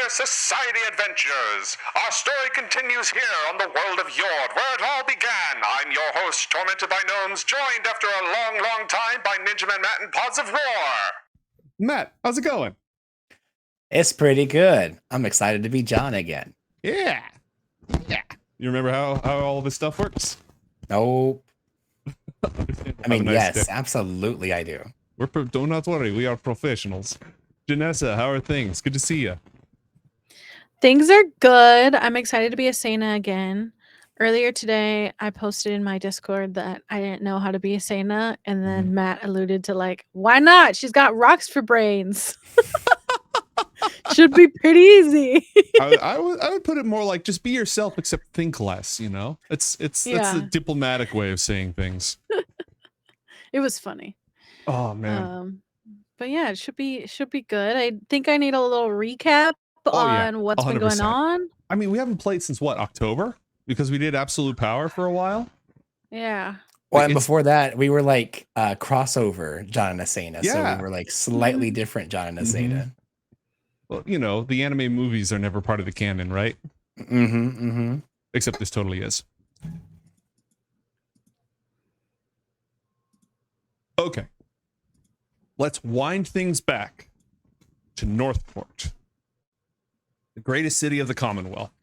Coriander Society adventures. Our story continues here on the world of Jord, where it all began. I'm your host, Tormented by Gnomes, joined after a long, long time by Ninja Man Matt and Pods of War. Matt, how's it going? It's pretty good. I'm excited to be John again. Yeah. You remember how all this stuff works? Nope. I mean, nice yes, day. Absolutely I do. Do not worry, we are professionals. Janessa, how are things? Good to see you. Things are good. I'm excited to be Asena again. Earlier today, I posted in my Discord that I didn't know how to be Asena, and then Matt alluded to like, why not? She's got rocks for brains. Should be pretty easy. I would put it more like just be yourself, except think less. You know, that's a diplomatic way of saying things. It was funny. Oh man. But yeah, it should be good. I think I need a little recap on what's been going on. I mean, we haven't played since what, October? Because we did Absolute Power for a while. Yeah. Well, and before that, we were like crossover John and Asena. Yeah. So we were like slightly different John and Asena. Well, you know, the anime movies are never part of the canon, right? Except this totally is. Okay. Let's wind things back to Northport, the greatest city of the Commonwealth.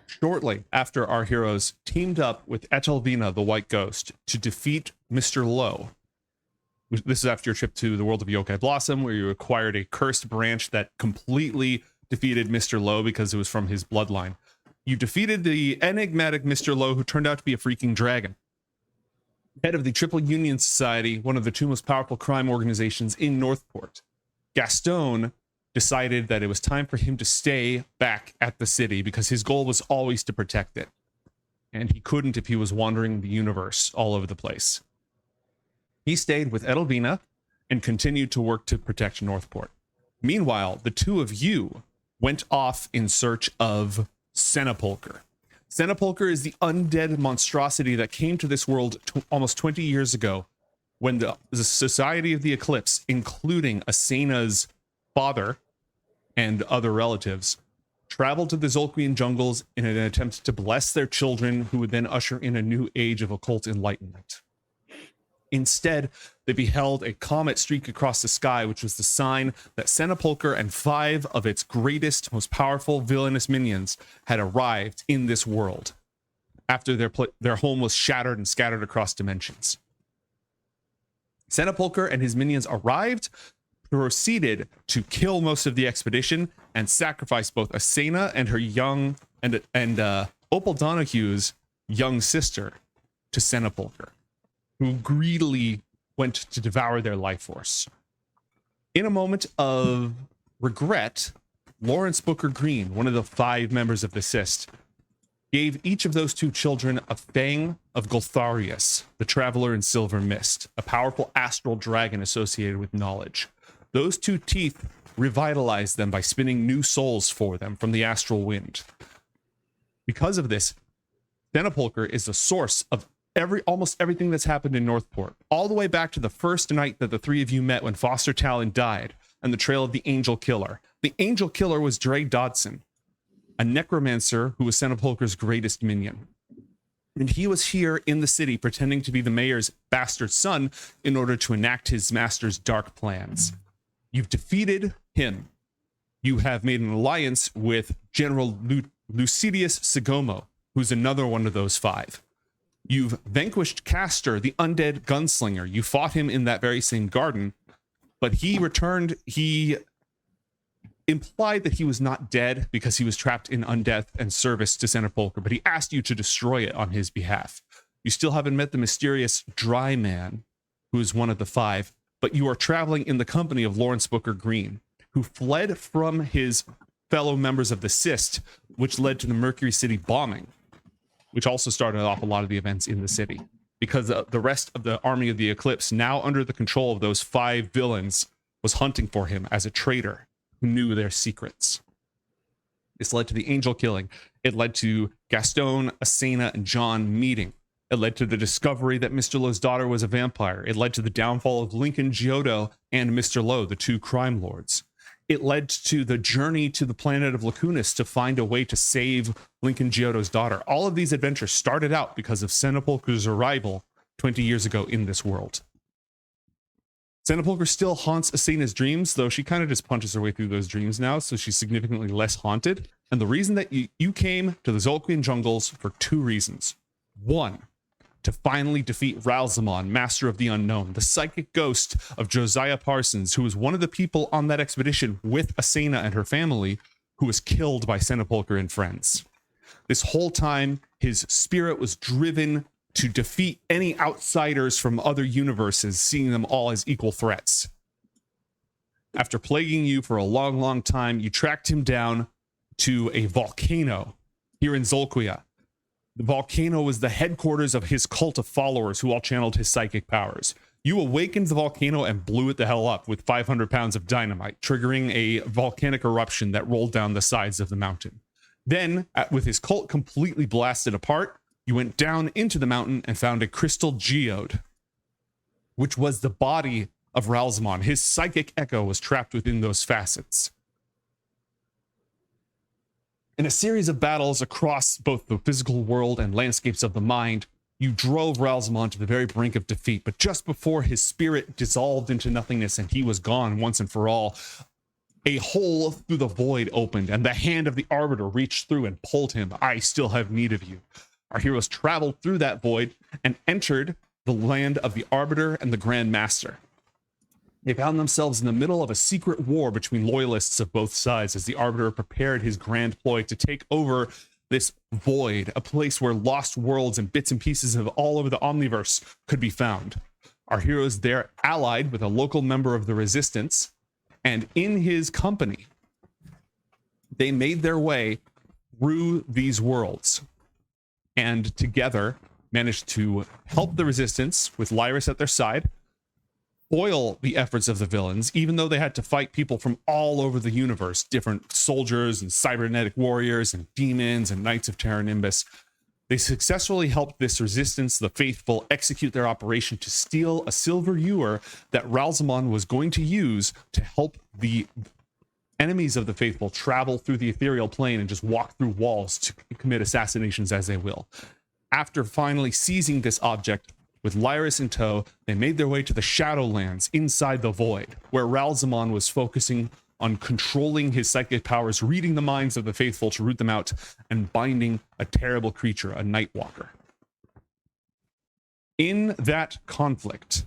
Shortly after our heroes teamed up with Etelvina, the White Ghost, to defeat Mr. Lowe. This is after your trip to the world of Yokai Blossom, where you acquired a cursed branch that completely defeated Mr. Lowe because it was from his bloodline. You defeated the enigmatic Mr. Lowe, who turned out to be a freaking dragon. Head of the Triple Union Society, one of the two most powerful crime organizations in Northport, Gaston decided that it was time for him to stay back at the city because his goal was always to protect it. And he couldn't if he was wandering the universe all over the place. He stayed with Edelvina and continued to work to protect Northport. Meanwhile, the two of you went off in search of Senapulker. Senapulker is the undead monstrosity that came to this world almost 20 years ago when the Society of the Eclipse, including Asena's father and other relatives, traveled to the Zolquian jungles in an attempt to bless their children, who would then usher in a new age of occult enlightenment. Instead, they beheld a comet streak across the sky, which was the sign that Senapulker and 5 of its greatest, most powerful villainous minions had arrived in this world after their home was shattered and scattered across dimensions. Senapulker and his minions arrived, proceeded to kill most of the expedition, and sacrifice both Asena and her young and Opal Donahue's young sister to Senapulker, who greedily went to devour their life force. In a moment of regret, Lawrence Booker Green, one of the 5 members of the Syst, gave each of those 2 children a fang of Goltharius, the Traveler in Silver Mist, a powerful astral dragon associated with knowledge. Those 2 teeth revitalized them by spinning new souls for them from the astral wind. Because of this, Senapulker is the source of almost everything that's happened in Northport, all the way back to the first night that the 3 of you met when Foster Talon died, and the trail of the Angel Killer. The Angel Killer was Dre Dodson, a necromancer who was Senapulker's greatest minion. And he was here in the city pretending to be the mayor's bastard son in order to enact his master's dark plans. You've defeated him. You have made an alliance with General Lucidius Sigomo, who's another one of those 5. You've vanquished Castor, the undead gunslinger. You fought him in that very same garden, but he returned. He implied that he was not dead because he was trapped in undeath and service to Senapulker, but he asked you to destroy it on his behalf. You still haven't met the mysterious Dry Man, who is one of the 5, but you are traveling in the company of Lawrence Booker Green, who fled from his fellow members of the Syst, which led to the Mercury City bombing, which also started off a lot of the events in the city, because the rest of the army of the Eclipse, now under the control of those 5 villains, was hunting for him as a traitor who knew their secrets. This led to the Angel killing. It led to Gaston, Asena, and John meeting. It led to the discovery that Mr. Lowe's daughter was a vampire. It led to the downfall of Lincoln Giotto and Mr. Lowe, the 2 crime lords. It led to the journey to the planet of Lacunas to find a way to save Lincoln Giotto's daughter. All of these adventures started out because of Senapulcre's arrival 20 years ago in this world. Senapulcre still haunts Asena's dreams, though she kind of just punches her way through those dreams now, so she's significantly less haunted. And the reason that you came to the Zolquian jungles for 2 reasons. 1, to finally defeat Ralzamon, Master of the Unknown, the psychic ghost of Josiah Parsons, who was one of the people on that expedition with Asena and her family, who was killed by Senapulcre and friends. This whole time, his spirit was driven to defeat any outsiders from other universes, seeing them all as equal threats. After plaguing you for a long, long time, you tracked him down to a volcano here in Zolquia. The volcano was the headquarters of his cult of followers who all channeled his psychic powers. You awakened the volcano and blew it the hell up with 500 pounds of dynamite, triggering a volcanic eruption that rolled down the sides of the mountain. Then, with his cult completely blasted apart, you went down into the mountain and found a crystal geode, which was the body of Ralzamon. His psychic echo was trapped within those facets. In a series of battles across both the physical world and landscapes of the mind, you drove Ralzamon to the very brink of defeat, but just before his spirit dissolved into nothingness and he was gone once and for all, a hole through the void opened and the hand of the Arbiter reached through and pulled him. I still have need of you. Our heroes traveled through that void and entered the land of the Arbiter and the Grand Master. They found themselves in the middle of a secret war between loyalists of both sides as the Arbiter prepared his grand ploy to take over this void, a place where lost worlds and bits and pieces of all over the Omniverse could be found. Our heroes there allied with a local member of the Resistance, and in his company, they made their way through these worlds, and together managed to help the Resistance with Lyris at their side, foil the efforts of the villains, even though they had to fight people from all over the universe, different soldiers and cybernetic warriors and demons and Knights of Terra Nimbus. They successfully helped this Resistance, the faithful, execute their operation to steal a silver ewer that Ralzamon was going to use to help the enemies of the faithful travel through the ethereal plane and just walk through walls to commit assassinations as they will. After finally seizing this object, with Lyris in tow, they made their way to the Shadowlands inside the Void, where Ralzamon was focusing on controlling his psychic powers, reading the minds of the faithful to root them out, and binding a terrible creature, a Nightwalker. In that conflict,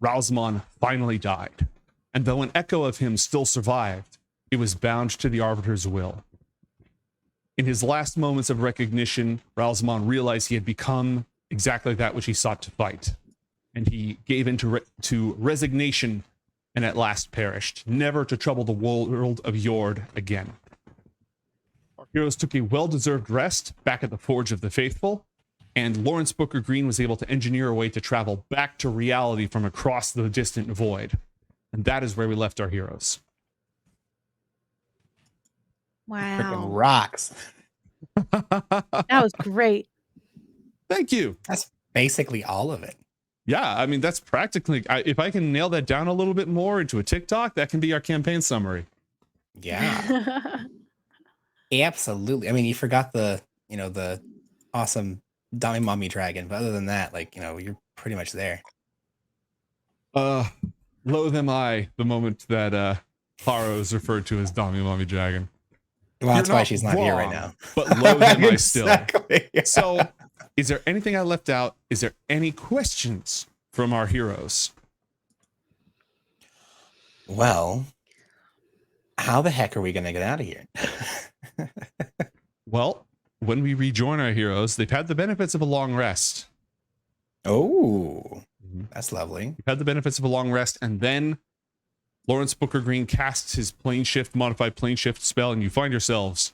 Ralzamon finally died, and though an echo of him still survived, it was bound to the Arbiter's will. In his last moments of recognition, Ralzamon realized he had become exactly that which he sought to fight, and he gave in to resignation and at last perished, never to trouble the world of Jord again. Our heroes took a well-deserved rest back at the Forge of the Faithful, and Lawrence Booker Green was able to engineer a way to travel back to reality from across the distant void, and that is where we left our heroes. Freaking Wow. rocks. That was great. Thank you. That's basically all of it. Yeah, I mean, that's practically, if I can nail that down a little bit more into a TikTok, that can be our campaign summary. Yeah, absolutely. I mean, you forgot the awesome Dummy Mommy Dragon, but other than that, you're pretty much there. Loathe am I the moment that Haro is referred to as Dami Mommy Dragon. Well, that's why she's not here right wrong, now. But loathe am I still. Exactly, yeah. So, is there anything I left out? Is there any questions from our heroes? Well, how the heck are we going to get out of here? Well, when we rejoin our heroes, they've had the benefits of a long rest. Oh, that's lovely. You've had the benefits of a long rest, and then Lawrence Booker Green casts his modified plane shift spell, and you find yourselves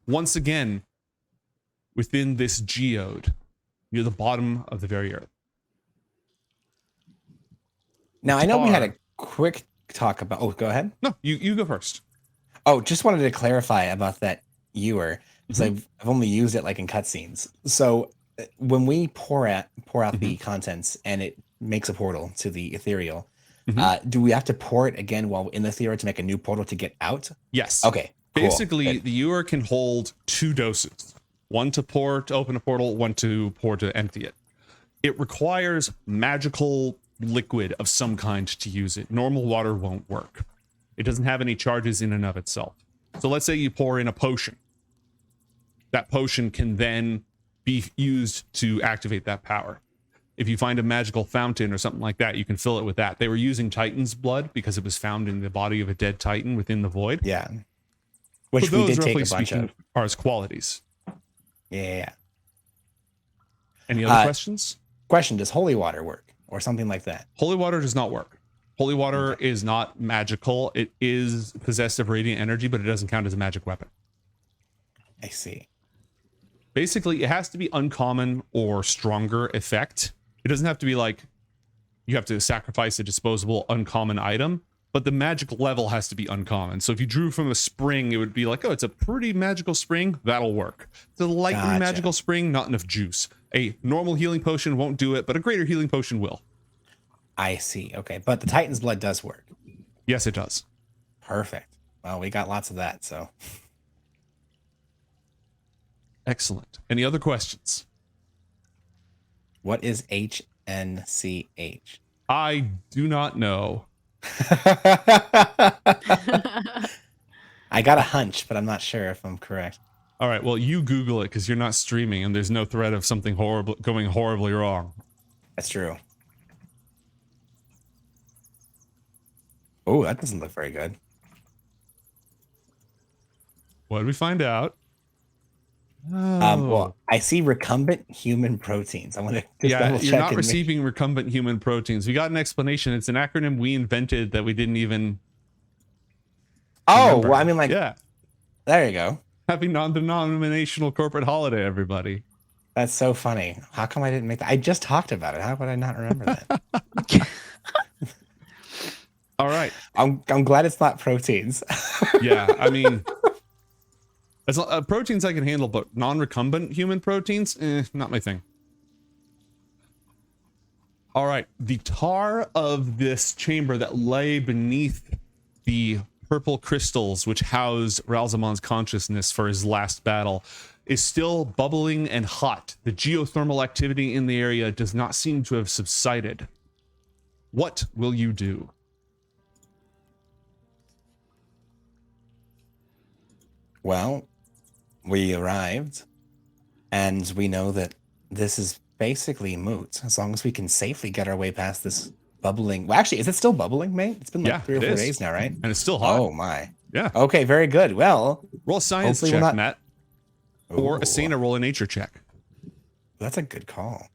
once again within this geode near the bottom of the very earth. Now, I know we had a quick talk about... Oh, go ahead. No, you go first. Oh, just wanted to clarify about that ewer, because I've only used it in cutscenes. So when we pour out the contents and it makes a portal to the ethereal, Do we have to pour it again while in the theater to make a new portal to get out? Yes. Okay. Cool. Basically, Good. the ewer can hold 2 doses. One to pour to open a portal, one to pour to empty it. It requires magical liquid of some kind to use it. Normal water won't work. It doesn't have any charges in and of itself. So let's say you pour in a potion. That potion can then be used to activate that power. If you find a magical fountain or something like that, you can fill it with that. They were using Titan's blood because it was found in the body of a dead Titan within the void. Yeah. Which So we those, did take roughly a bunch speaking, of. are as qualities. Yeah. Any other questions? Question, does holy water work or something like that? Holy water does not work. Holy water is not magical. It is possessed of radiant energy, but it doesn't count as a magic weapon. I see. Basically, it has to be uncommon or stronger effect. It doesn't have to be like you have to sacrifice a disposable uncommon item, but the magic level has to be uncommon. So if you drew from a spring, it would be like, oh, it's a pretty magical spring. That'll work. It's a lightly magical spring, not enough juice. A normal healing potion won't do it, but a greater healing potion will. I see. Okay. But the Titan's blood does work. Yes, it does. Perfect. Well, we got lots of that. So Excellent. Any other questions? what is HNCH? I do not know. I got a hunch, but I'm not sure if I'm correct. All right, well, you Google it because you're not streaming and there's no threat of something horrible going horribly wrong. That's true. Oh, that doesn't look very good. What did we find out? Oh. Well, I see recumbent human proteins. I want to just double check. You're not receiving recumbent human proteins. We got an explanation. It's an acronym we invented that we didn't even. Remember. Well, I mean, like, yeah. There you go. Happy non-denominational corporate holiday, everybody. That's so funny. How come I didn't make that? I just talked about it. How would I not remember that? All right. I'm glad it's not proteins. Yeah, I mean, as proteins I can handle, but non-recumbent human proteins, not my thing. All right, the tar of this chamber that lay beneath the purple crystals which house Ralzamon's consciousness for his last battle is still bubbling and hot. The geothermal activity in the area does not seem to have subsided. What will you do? Well, we arrived, and we know that this is basically moot as long as we can safely get our way past this bubbling. Well, actually, is it still bubbling, mate? It's been like 3 or 4 days now, right? And it's still hot. Oh my. Yeah. Okay, very good. Well, roll a science check, Matt. Or Asena, roll a nature check. That's a good call.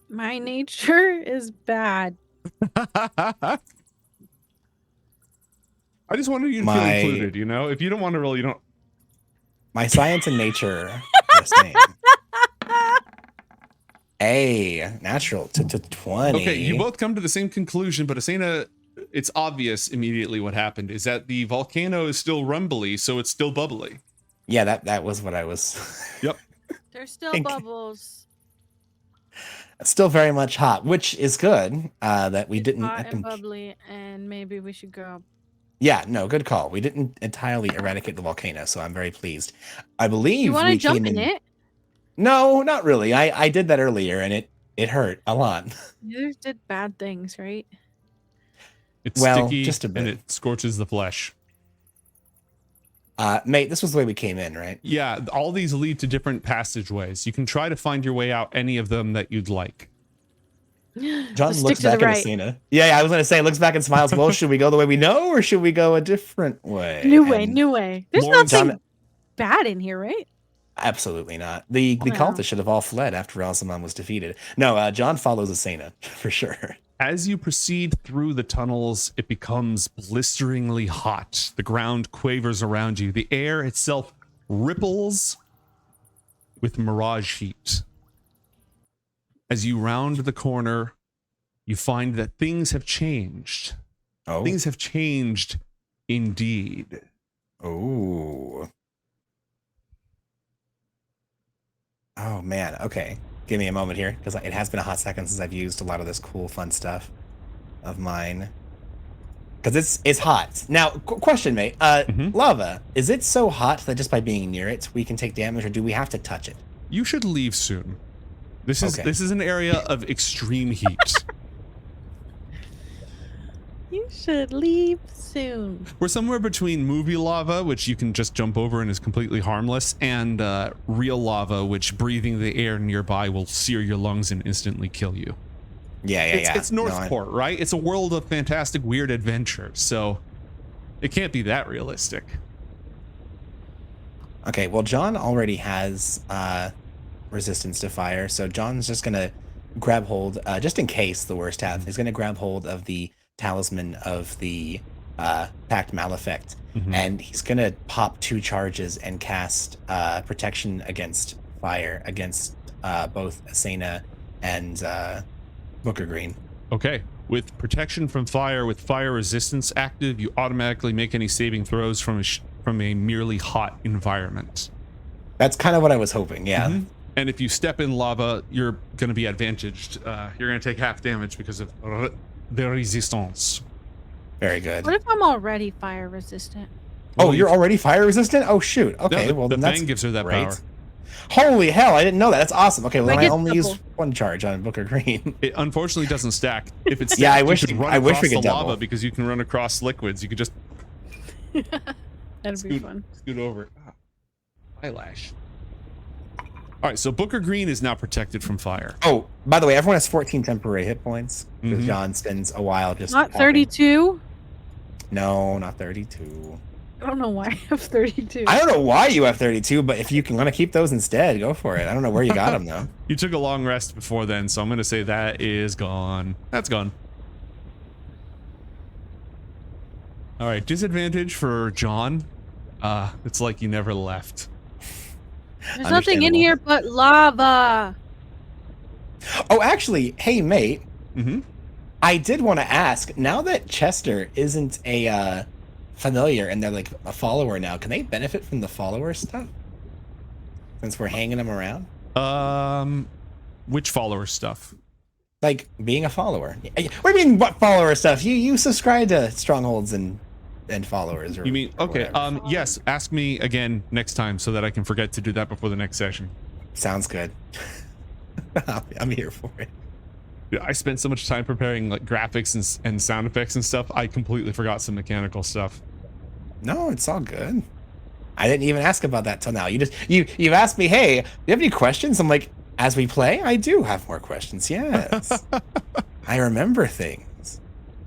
My nature is bad. I just wanted you to feel included, you know? If you don't want to roll, you don't. My science and nature are the same. Hey, natural to 20. Okay, you both come to the same conclusion, but Asena, it's obvious immediately what happened is that the volcano is still rumbly, so it's still bubbly. Yeah, that was what I was. Yep. There's still bubbles. It's still very much hot, which is good. That we didn't. Hot and bubbly, and maybe we should go. Yeah, no, good call. We didn't entirely eradicate the volcano, so I'm very pleased. I believe you want to jump in it? No, not really. I did that earlier, and it hurt a lot. You did bad things, right? It's well, sticky just a bit. and it scorches the flesh. Mate, this was the way we came in, right? Yeah, all these lead to different passageways. You can try to find your way out any of them that you'd like. John looks back at Asena. Yeah, I was going to say, looks back and smiles. Well, should we go the way we know, or should we go a different way? New way. There's nothing bad in here, right? Absolutely not. The cultists should have all fled after Ralzamon was defeated. No, John follows Asena, for sure. As you proceed through the tunnels, it becomes blisteringly hot. The ground quavers around you. The air itself ripples with mirage heat. As you round the corner, you find that things have changed. Oh. Things have changed indeed. Oh. Oh, man. Okay. give me a moment here, because it has been a hot second since I've used a lot of this cool, fun stuff of mine. Because it's hot. Now, question, mate. Lava, is it so hot that just by being near it, we can take damage, or do we have to touch it? You should leave soon. This is an area of extreme heat. You should leave soon. We're somewhere between movie lava, which you can just jump over and is completely harmless, and real lava, which breathing the air nearby will sear your lungs and instantly kill you. Yeah. It's NORTHPORT, right? It's a world of fantastic, weird adventure, so it can't be that realistic. Okay, well, John already has resistance to fire, so John's just gonna grab hold, just in case the worst happens. He's gonna grab hold of the talisman of the Pact Malefect, and he's gonna pop 2 charges and cast protection against fire against both Asena and Booker Green. Okay, with protection from fire with fire resistance active, you automatically make any saving throws from a merely hot environment. That's kind of what I was hoping, yeah. And if you step in lava, you're going to be advantaged. You're going to take half damage because of the resistance. Very good. What if I'm already fire resistant? Oh, you're already fire resistant? Oh, shoot. Okay, no, well, the then that's fang gives her that great. power. Holy hell, I didn't know that. That's awesome. Okay, well, Like then I it's only double. used 1 charge on Booker Green. It unfortunately doesn't stack. If it's Yeah, I stacked, wish you could run I wish across we the could lava double. because you can run across liquids. You could just That'd be fun. scoot over. Eyelash. All right, so Booker Green is now protected from fire. Oh, by the way, everyone has 14 temporary hit points because John spends a while just Not walking. 32? No, not 32. I don't know why I have 32. I don't know why you have 32, but if you can want to keep those instead, go for it. I don't know where you got them though. You took a long rest before then, so I'm going to say that is gone. That's gone. All right, disadvantage for John. It's like you never left. There's nothing in Understandable. here but lava. Oh, actually, hey mate, Mm-hmm. I did want to ask. Now that Chester isn't a familiar and they're like a follower now, can they benefit from the follower stuff? Since we're hanging them around, Which follower stuff? like being a follower. What do you mean? What follower stuff? You subscribe to strongholds and followers? Or, You mean or okay? whatever. Yes. Ask me again next time so that I can forget to do that before the next session. Sounds good. I'm here for it. Yeah, I spent so much time preparing like graphics and sound effects and stuff. I completely forgot some mechanical stuff. No, it's all good. I didn't even ask about that till now. You've asked me, hey, do you have any questions? I'm like, as we play, I do have more questions. Yes. I remember things.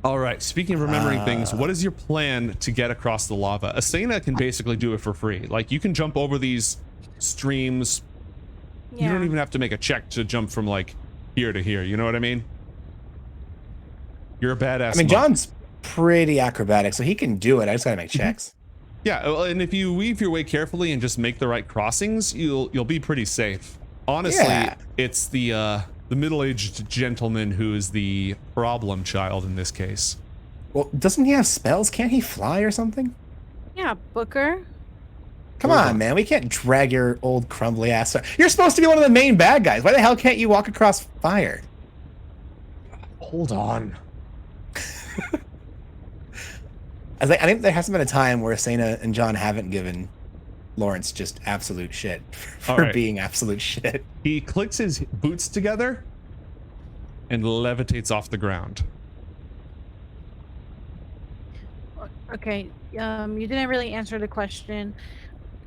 All right. Speaking of remembering things, what is your plan to get across the lava? Asena can basically do it for free. Like you can jump over these streams. Yeah. You don't even have to make a check to jump from like here to here. You know what I mean? You're a badass. I mean, monk. John's pretty acrobatic, so he can do it. I just gotta make checks. Yeah, well, and if you weave your way carefully and just make the right crossings, you'll be pretty safe. Honestly, Yeah. it's the middle-aged gentleman who is the problem child in this case. Well, doesn't he have spells? Can't he fly or something? Yeah, Booker. Come on, man. We can't drag your old crumbly ass. You're supposed to be one of the main bad guys. Why the hell can't you walk across fire? Hold on. I think there hasn't been a time where Asena and John haven't given Lawrence just absolute shit for All right. being absolute shit. He clicks his boots together and levitates off the ground. Okay, you didn't really answer the question.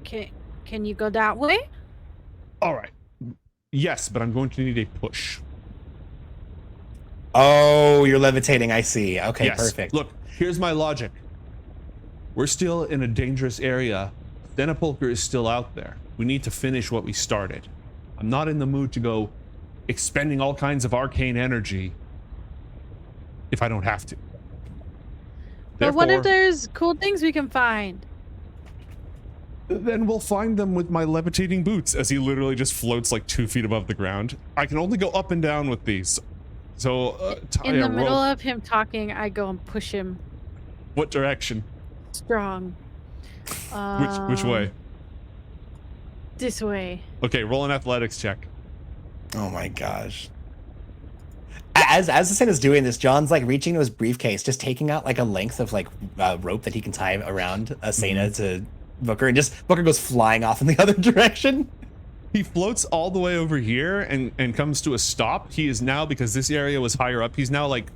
Can you go that way? All right. Yes, but I'm going to need a push. Oh, you're levitating. I see. Okay, Yes. perfect. Look, here's my logic. We're still in a dangerous area. Denapulker is still out there. We need to finish what we started. I'm not in the mood to go expending all kinds of arcane energy if I don't have to. But what if Therefore, there's cool things we can find? then we'll find them with my levitating boots, as he literally just floats like 2 feet above the ground. I can only go up and down with these. So tie In a the middle rope. of him talking, I go and push him What direction? strong. Which way? This way. Okay, roll an athletics check. Oh my gosh. As Asena's doing this, John's like reaching into his briefcase, just taking out like a length of like rope that he can tie around Asena to Booker, and just Booker goes flying off in the other direction. He floats all the way over here and comes to a stop. He is now, because this area was higher up, he's now like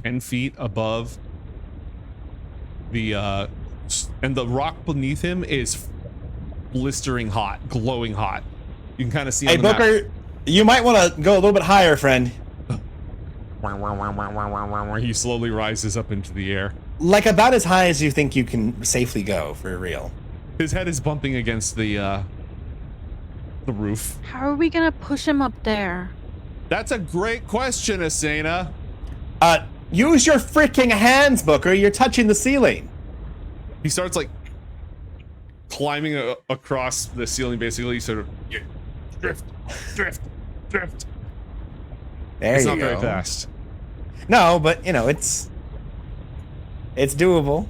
10 feet above the and the rock beneath him is blistering hot, glowing hot. You can kind of see. Hey, Booker, you might want to go a little bit higher, friend. He slowly rises up into the air. Like about as high as you think you can safely go, for real. His head is bumping against the roof. How are we gonna push him up there? That's a great question, Asena. Use your freaking hands, Booker. You're touching the ceiling. He starts like climbing across the ceiling, basically. Sort of drift. There it's you not go. very fast. No, but you know it's doable.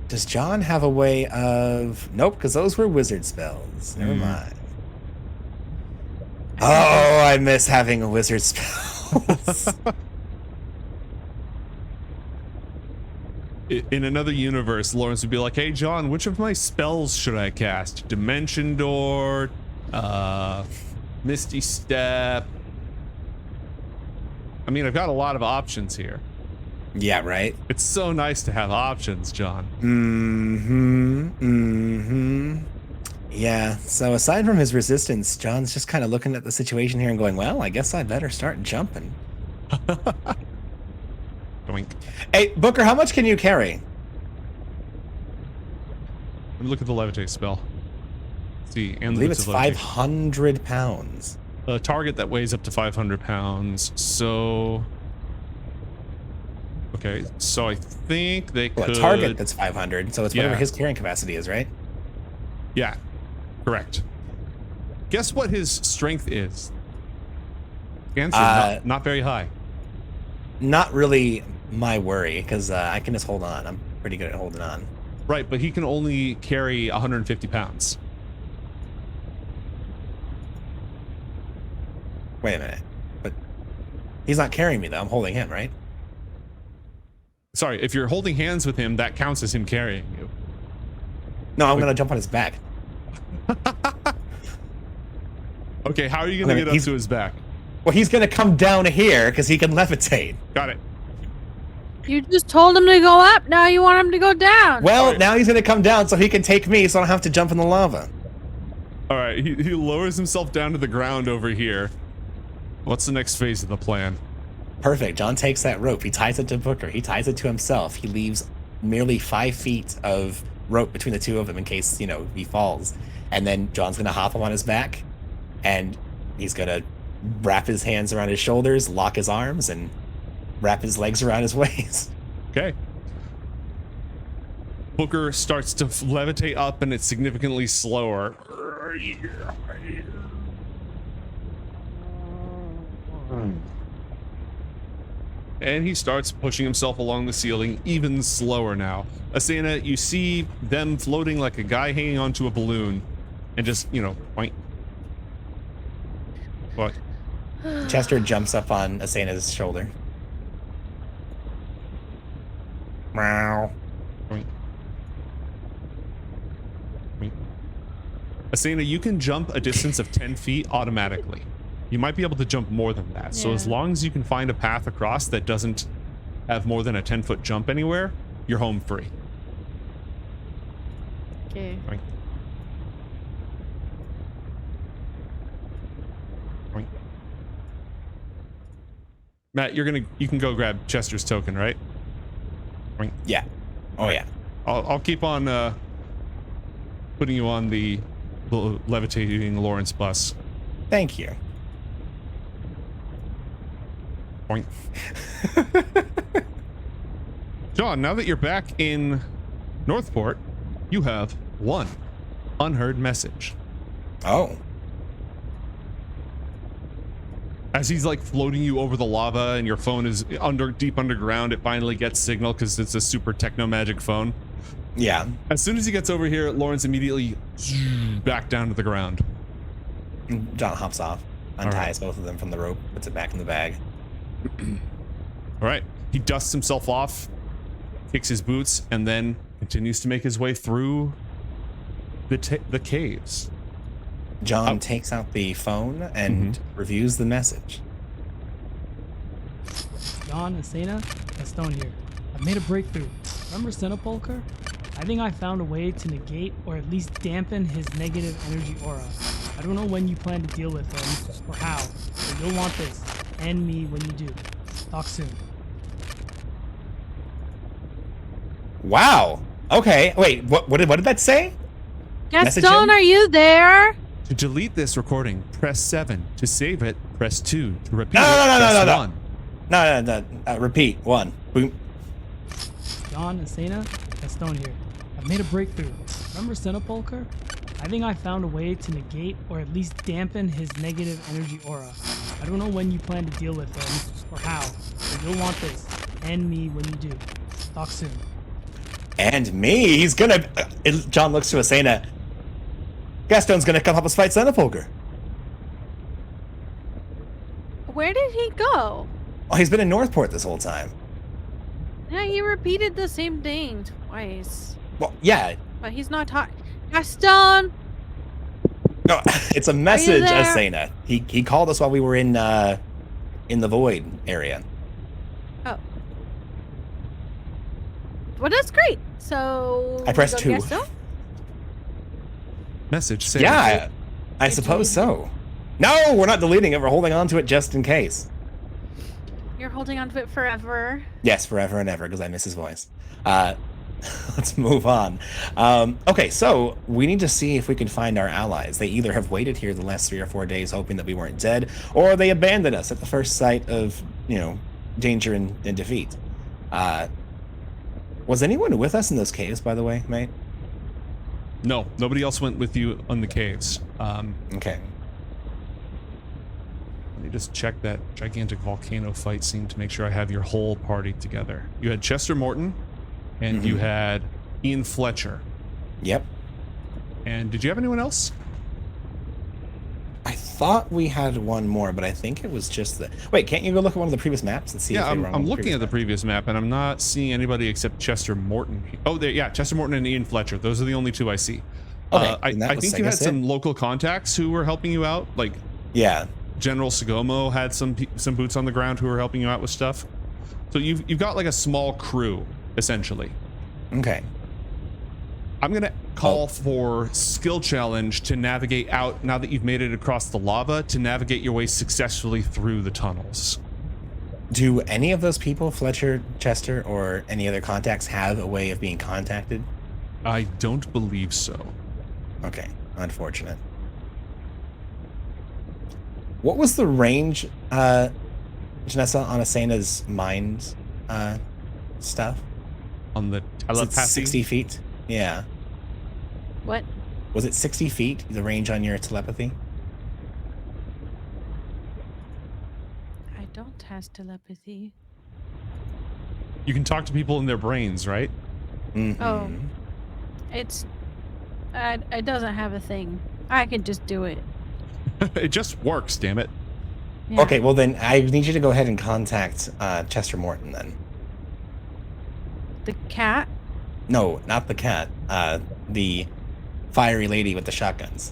Does John have a way of? Nope, because those were wizard spells. Never mind. Oh, I miss having a wizard spells. In another universe, Lawrence would be like, "Hey, John, which of my spells should I cast? Dimension Door, Misty Step. I mean, I've got a lot of options here. Yeah, right. It's so nice to have options, John." Yeah, so aside from his resistance, John's just kind of looking at the situation here and going, well, I guess I better start jumping. Doink. Hey, Booker, how much can you carry? Let me look at the levitate spell. Let's see, and I believe it's 500 pounds. A target that weighs up to 500 pounds. So, okay, so I think they could. Well, a target that's 500, so it's whatever Yeah. his carrying capacity is, right? Yeah, correct. Guess what his strength is? Answer, not very high. Not really my worry, because I can just hold on. I'm pretty good at holding on. Right, but he can only carry 150 pounds. Wait a minute. But he's not carrying me, though. I'm holding him, right? Sorry, if you're holding hands with him, that counts as him carrying you. No, I'm going to jump on his back. Okay, how are you going to get up to his back? Well, he's going to come down here because he can levitate. Got it. You just told him to go up. Now you want him to go down. Well, right. now he's going to come down so he can take me so I don't have to jump in the lava. All right, he lowers himself down to the ground over here. What's the next phase of the plan? Perfect. John takes that rope. He ties it to Booker. He ties it to himself. He leaves merely 5 feet of rope between the two of them in case, you know, he falls. And then John's going to hop him on his back, and he's going to wrap his hands around his shoulders, lock his arms, and wrap his legs around his waist. Okay. Booker starts to levitate up, and it's significantly slower. And he starts pushing himself along the ceiling even slower now. Asena, you see them floating like a guy hanging onto a balloon, and just, you know, point. What? Chester jumps up on Asena's shoulder. Meow. Point. Point. Asena, you can jump a distance of 10 feet automatically. You might be able to jump more than that. So as long as you can find a path across that doesn't have more than a 10-foot jump anywhere, you're home free. Okay. Point. Point. Matt, you can go grab Chester's token, right? Point. Yeah. Oh, yeah. I'll keep on putting you on the levitating Lawrence bus. Thank you. Point. John, now that you're back in Northport, you have one unheard message. Oh. As he's like floating you over the lava and your phone is deep underground, it finally gets signal because it's a super techno magic phone. Yeah. As soon as he gets over here, Lawrence immediately back down to the ground. John hops off, unties both of them from the rope, puts it back in the bag. All right. He dusts himself off, kicks his boots, and then continues to make his way through the caves. John takes out the phone and reviews the message. John, Asena, Stone here. I've made a breakthrough. Remember Cinepolker? I think I found a way to negate or at least dampen his negative energy aura. I don't know when you plan to deal with him or how, but you'll want this and me when you do. Talk soon. Wow. Okay. Wait. What did that say? Message him? Gaston, are you there? To delete this recording, press 7. To save it, press 2. To repeat No. press 1. No. Repeat. 1. Boom. John, Asena, Stone here. I've made a breakthrough. Remember Cinepolker? I think I found a way to negate or at least dampen his negative energy aura. I don't know when you plan to deal with him or how, but you'll want this and me when you do. Talk soon. And me. He's gonna. John looks to Asena. Gaston's gonna come help us fight Cinepolker. Where did he go? Oh, he's been in Northport this whole time. Yeah, he repeated the same thing twice. Well, yeah. But he's not talking. Gaston! No, it's a message, there? Asena. He called us while we were in the void area. Oh. Well, that's great. So. I pressed go 2. Gaston? Message saved. Yeah, I suppose so. No, we're not deleting it. We're holding on to it just in case. You're holding on to it forever. Yes, forever and ever, because I miss his voice. Let's move on. Okay, so we need to see if we can find our allies. They either have waited here the last 3 or 4 days hoping that we weren't dead, or they abandoned us at the first sight of, danger and defeat. Was anyone with us in those caves, by the way, mate? No, nobody else went with you on the caves. Okay. Let me just check that gigantic volcano fight scene to make sure I have your whole party together. You had Chester Morton, and you had Ian Fletcher. Yep. And did you have anyone else? I thought we had one more, but I think it was just the... Wait, can't you go look at one of the previous maps and see if Yeah, they were on I'm the looking at the map? previous map, and I'm not seeing anybody except Chester Morton. Oh, there, yeah, Chester Morton and Ian Fletcher. Those are the only 2 I see. Okay, I and that was, think I you had guess, some local contacts who were helping you out. Like Yeah. General Sagomo had some boots on the ground who were helping you out with stuff. So you've got like a small crew essentially. Okay. I'm gonna call for skill challenge to navigate out now that you've made it across the lava, to navigate your way successfully through the tunnels. Do any of those people, Fletcher, Chester, or any other contacts, have a way of being contacted? I don't believe so. Okay, unfortunate. What was the range, Janessa, on Asena's mind stuff? On the Was it telepathy? 60 feet? Yeah. What? Was it 60 feet, the range on your telepathy? I don't have telepathy. You can talk to people in their brains, right? Mm-hmm. Oh. It doesn't have a thing. I can just do it. It just works, damn it. Yeah. Okay, well then I need you to go ahead and contact Chester Morton then. The cat? No, not the cat. The fiery lady with the shotguns.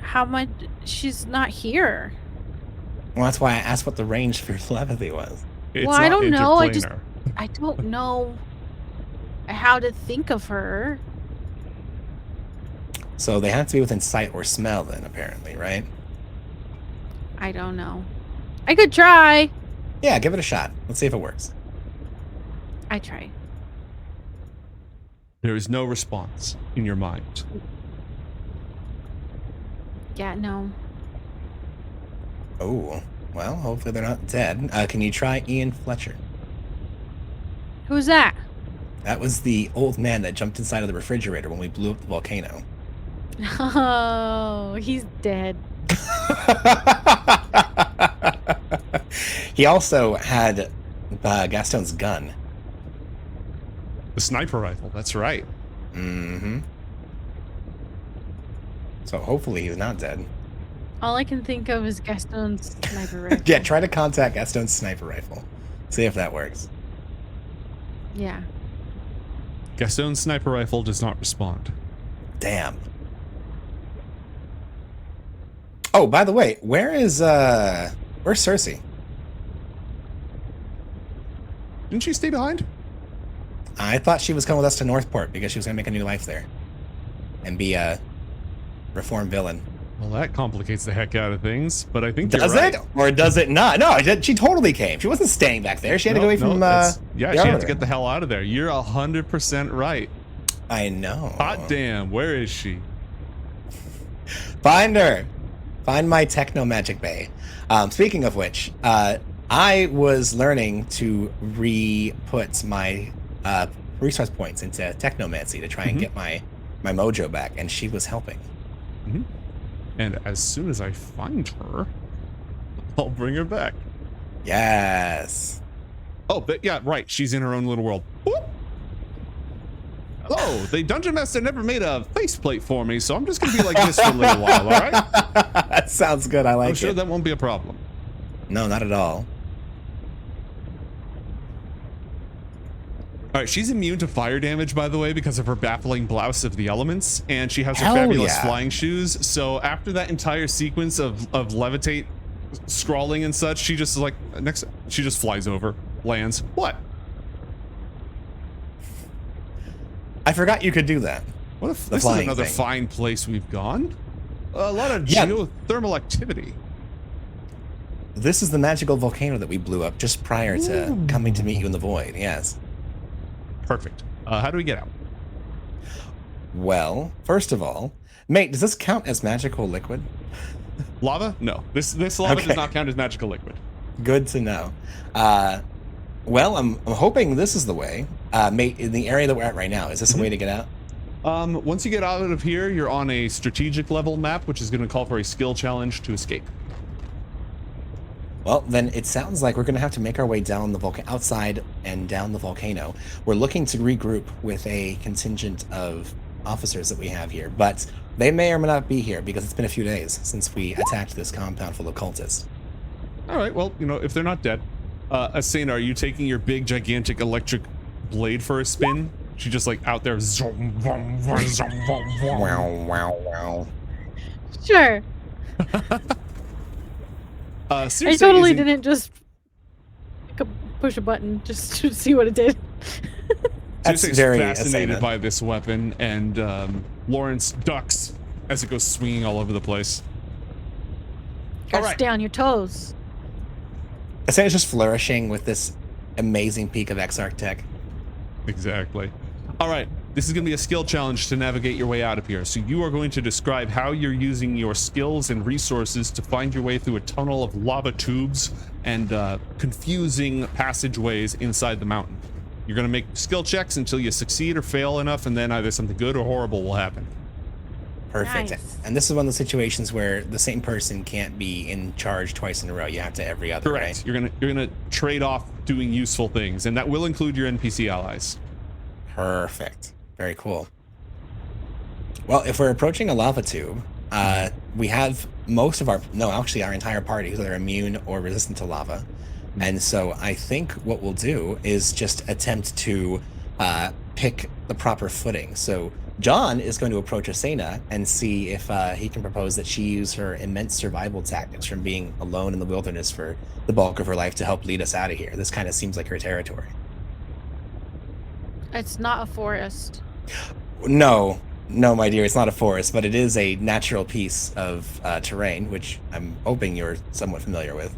How much? She's not here. Well, that's why I asked what the range for your telepathy was. It's Well, I not don't know, I just- interplanar. I don't know how to think of her. So they have to be within sight or smell then, apparently, right? I don't know. I could try. Yeah, give it a shot. Let's see if it works. I try. There is no response in your mind. Yeah, no. Oh, well, hopefully they're not dead. Can you try Ian Fletcher? Who's that? That was the old man that jumped inside of the refrigerator when we blew up the volcano. Oh, he's dead. He also had Gaston's gun. The sniper rifle. That's right. Mm-hmm. So hopefully he's not dead. All I can think of is Gaston's sniper rifle. Yeah, try to contact Gaston's sniper rifle. See if that works. Yeah. Gaston's sniper rifle does not respond. Damn. Oh, by the way, where's Cersei? Didn't she stay behind? I thought she was coming with us to Northport because she was gonna make a new life there. And be a reformed villain. Well, that complicates the heck out of things, but I think Does you're right. it? Or does it not? No, she totally came. She wasn't staying back there. She had to go away from yeah, the she had to arbiter. get the hell out of there. You're 100% right. I know. Hot damn, where is she? Find her. Find my techno magic bay. Speaking of which, I was learning to re-put my resource points into technomancy to try and get my mojo back, and she was helping. Mm-hmm. And as soon as I find her, I'll bring her back. Yes. Oh, but yeah, right. She's in her own little world. Whoop. Hello, the dungeon master never made a faceplate for me, so I'm just gonna be like this for a little while, all right? That sounds good. I like I'm sure it. that won't be a problem. No, not at all. All right, she's immune to fire damage, by the way, because of her baffling blouse of the elements, and she has her Hell fabulous yeah. flying shoes. So after that entire sequence of levitate, scrawling and such, she just like she just flies over, lands. What? I forgot you could do that. What if The this is flying another thing. fine place we've gone? A lot of Yeah. geothermal activity. This is the magical volcano that we blew up just prior to coming to meet you in the void. Yes. Perfect. How do we get out? Well, first of all, mate, does this count as magical liquid? Lava? No. This lava Okay. does not count as magical liquid. Good to know. Well, I'm hoping this is the way. Mate, in the area that we're at right now, is this a way to get out? Once you get out of here, you're on a strategic level map, which is going to call for a skill challenge to escape. Well, then it sounds like we're going to have to make our way down the outside and down the volcano. We're looking to regroup with a contingent of officers that we have here, but they may or may not be here because it's been a few days since we attacked this compound full of cultists. All right, well, you know, if they're not dead. Asena, are you taking your big, gigantic electric blade for a spin? She just like out there. Zoom, vroom, vroom, zoom, vroom, vroom. Wow, wow, wow. Sure. I Seriously, totally isn't- didn't just push a button just to see what it did. That's Circe's very fascinated Asena. by this weapon, and Lawrence ducks as it goes swinging all over the place. Gotta All right. stay on your toes. Asena's just flourishing with this amazing peak of Exarch tech. Exactly. All right, this is going to be a skill challenge to navigate your way out of here. So you are going to describe how you're using your skills and resources to find your way through a tunnel of lava tubes and confusing passageways inside the mountain. You're going to make skill checks until you succeed or fail enough, and then either something good or horrible will happen. Perfect. Nice. And this is one of the situations where the same person can't be in charge twice in a row. You have to every other, Correct. right? You're gonna trade off doing useful things, and that will include your NPC allies. Perfect. Very cool. Well, if we're approaching a lava tube, we have most of our entire party who are immune or resistant to lava. And so I think what we'll do is just attempt to pick the proper footing. So John is going to approach Asena and see if he can propose that she use her immense survival tactics from being alone in the wilderness for the bulk of her life to help lead us out of here. This kind of seems like her territory. It's not a forest. No, my dear, it's not a forest, but it is a natural piece of terrain, which I'm hoping you're somewhat familiar with.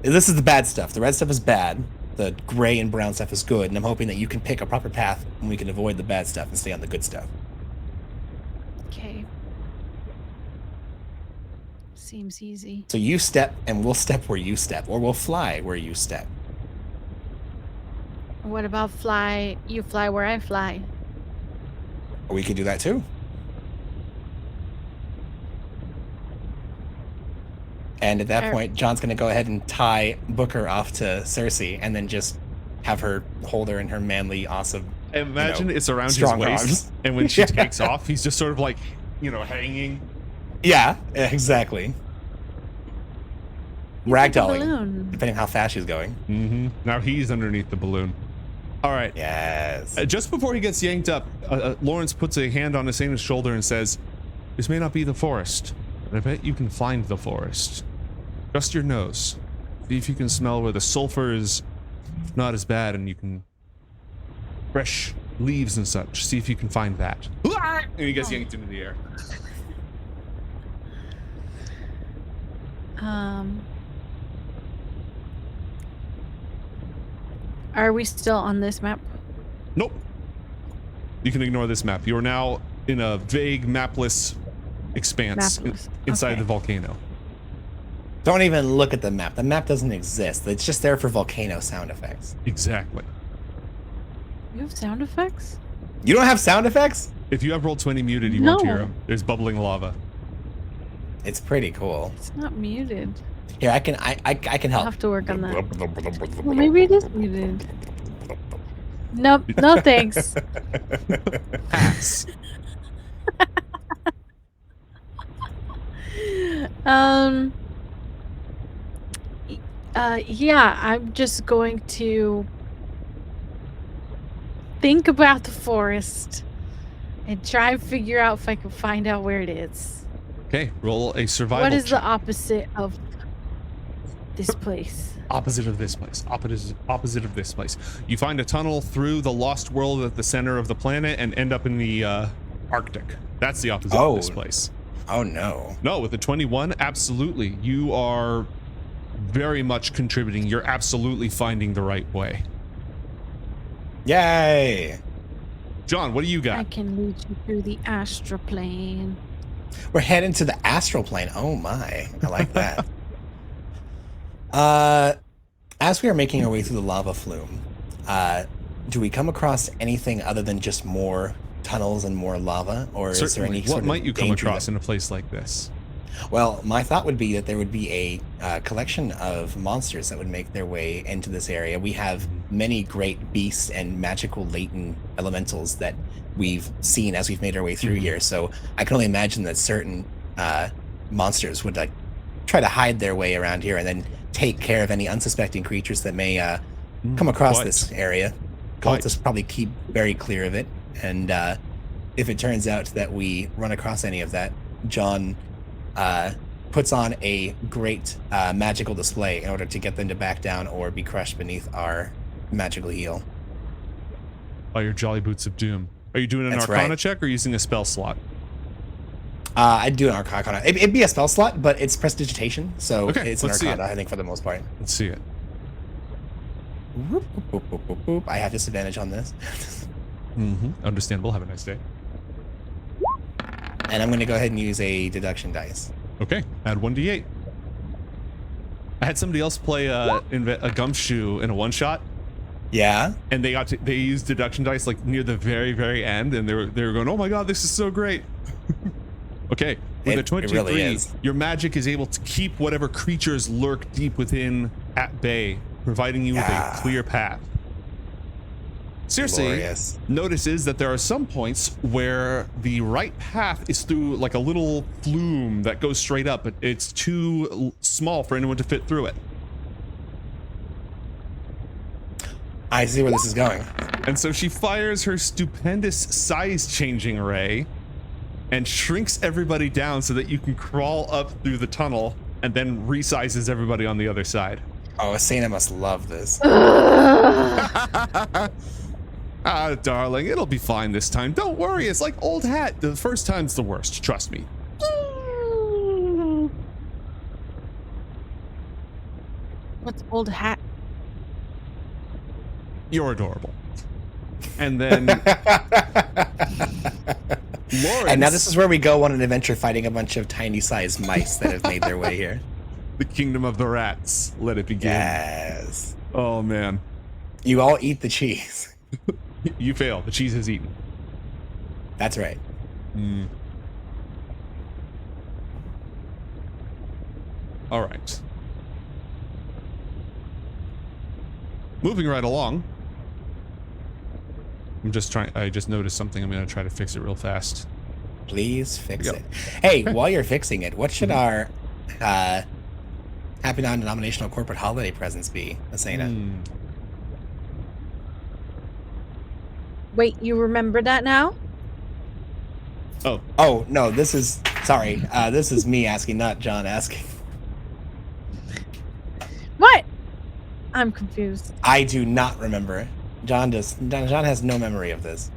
This is the bad stuff. The red stuff is bad. The gray and brown stuff is good, and I'm hoping that you can pick a proper path and we can avoid the bad stuff and stay on the good stuff. Okay. Seems easy. So you step, and we'll step where you step, or we'll fly where you step. What about fly? You fly where I fly. Or we could do that too. And at that point, John's going to go ahead and tie Booker off to Cersei and then just have her hold her in her manly, awesome Imagine it's around his strong waist, arms. and when she takes off, he's just sort of like, hanging. Yeah, exactly. Ragdolling, Balloon. depending how fast she's going. Mm-hmm. Now he's underneath the balloon. All right. Yes. Just before he gets yanked up, Lawrence puts a hand on Asena's shoulder and says, "This may not be the forest, but I bet you can find the forest. Trust your nose. See if you can smell where the sulfur is not as bad, and you can fresh leaves and such. See if you can find that." And he gets yanked into the air. Are we still on this map? Nope. You can ignore this map. You are now in a vague, mapless expanse inside the volcano. Don't even look at the map. The map doesn't exist. It's just there for volcano sound effects. Exactly. You have sound effects? You don't have sound effects? If you have Roll20 muted, you won't hear them. There's bubbling lava. It's pretty cool. It's not muted. Here, I can I'll help. have to work on that. Well, maybe it is muted. Nope. No thanks. Pass. Yeah, I'm just going to think about the forest and try and figure out if I can find out where it is. Okay, roll a survival What is check. the opposite of this place? Opposite of this place. Opposite of this place. You find a tunnel through the lost world at the center of the planet and end up in the Arctic. That's the opposite of this place. Oh no. No, with the 21, absolutely. You are very much contributing. You're absolutely finding the right way. Yay! John, what do you I got? can lead you through the astral plane. We're heading to the astral plane. Oh my. I like that. As we are making our way through the lava flume, do we come across anything other than just more tunnels and more lava, or Certainly. is there any What sort of might you come danger across that- in a place like this? Well, my thought would be that there would be a collection of monsters that would make their way into this area. We have many great beasts and magical latent elementals that we've seen as we've made our way through here. So I can only imagine that certain monsters would like try to hide their way around here and then take care of any unsuspecting creatures that may come across Quite. this area. Quite. Cultists probably keep very clear of it. And if it turns out that we run across any of that, John puts on a great magical display in order to get them to back down or be crushed beneath our magical heel. By your jolly boots of doom. Are you doing an That's Arcana right. check or using a spell slot? I'd do an Arcana. It'd be a spell slot, but it's prestidigitation, so Okay, it's an let's see Arcana, it. I think, for the most part. Let's see it. Whoop, whoop, whoop, whoop, whoop. I have disadvantage on this. Understandable. Have a nice day. And I'm going to go ahead and use a deduction dice. Okay, add 1d8. I had somebody else play a gumshoe in a one-shot, Yeah? and they used deduction dice like near the very, very end, and they were going, "Oh my god, this is so great!" Okay, with a It 23, really is. your magic is able to keep whatever creatures lurk deep within at bay, providing you with a clear path. Circe Glorious. notices that there are some points where the right path is through like a little flume that goes straight up, but it's too small for anyone to fit through it. I see where this is going. And so she fires her stupendous size-changing ray and shrinks everybody down so that you can crawl up through the tunnel and then resizes everybody on the other side. Oh, Asena must love this. Ah, darling, it'll be fine this time. Don't worry, it's like old hat. The first time's the worst, trust me. What's old hat? You're adorable. And then Lawrence. And now this is where we go on an adventure fighting a bunch of tiny-sized mice that have made their way here. The kingdom of the rats. Let it begin. Yes. Oh, man. You all eat the cheese. You fail. The cheese is eaten. That's right. All right. Moving right along. I'm just trying. I just noticed something. I'm gonna try to fix it real fast. Please fix Yep. it. Hey, while you're fixing it, what should our happy non-denominational corporate holiday presents be, Asena? Wait, you remember that now? Oh no, this is sorry. This is me asking, not John asking. What? I'm confused. I do not remember. John has no memory of this.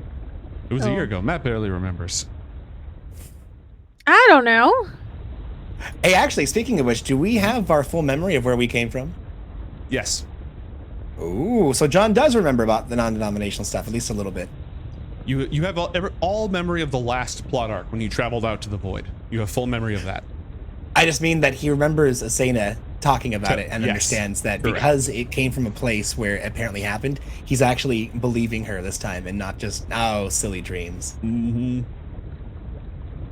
It was a Oh. year ago. Matt barely remembers. I don't know. Hey, actually, speaking of which, do we have our full memory of where we came from? Yes. Ooh, so John does remember about the non-denominational stuff, at least a little bit. You have all memory of the last plot arc when you traveled out to the void. You have full memory of that. I just mean that he remembers Asena talking about it and Yes. understands that Correct. because it came from a place where it apparently happened, he's actually believing her this time and not just, oh, silly dreams. Mm-hmm.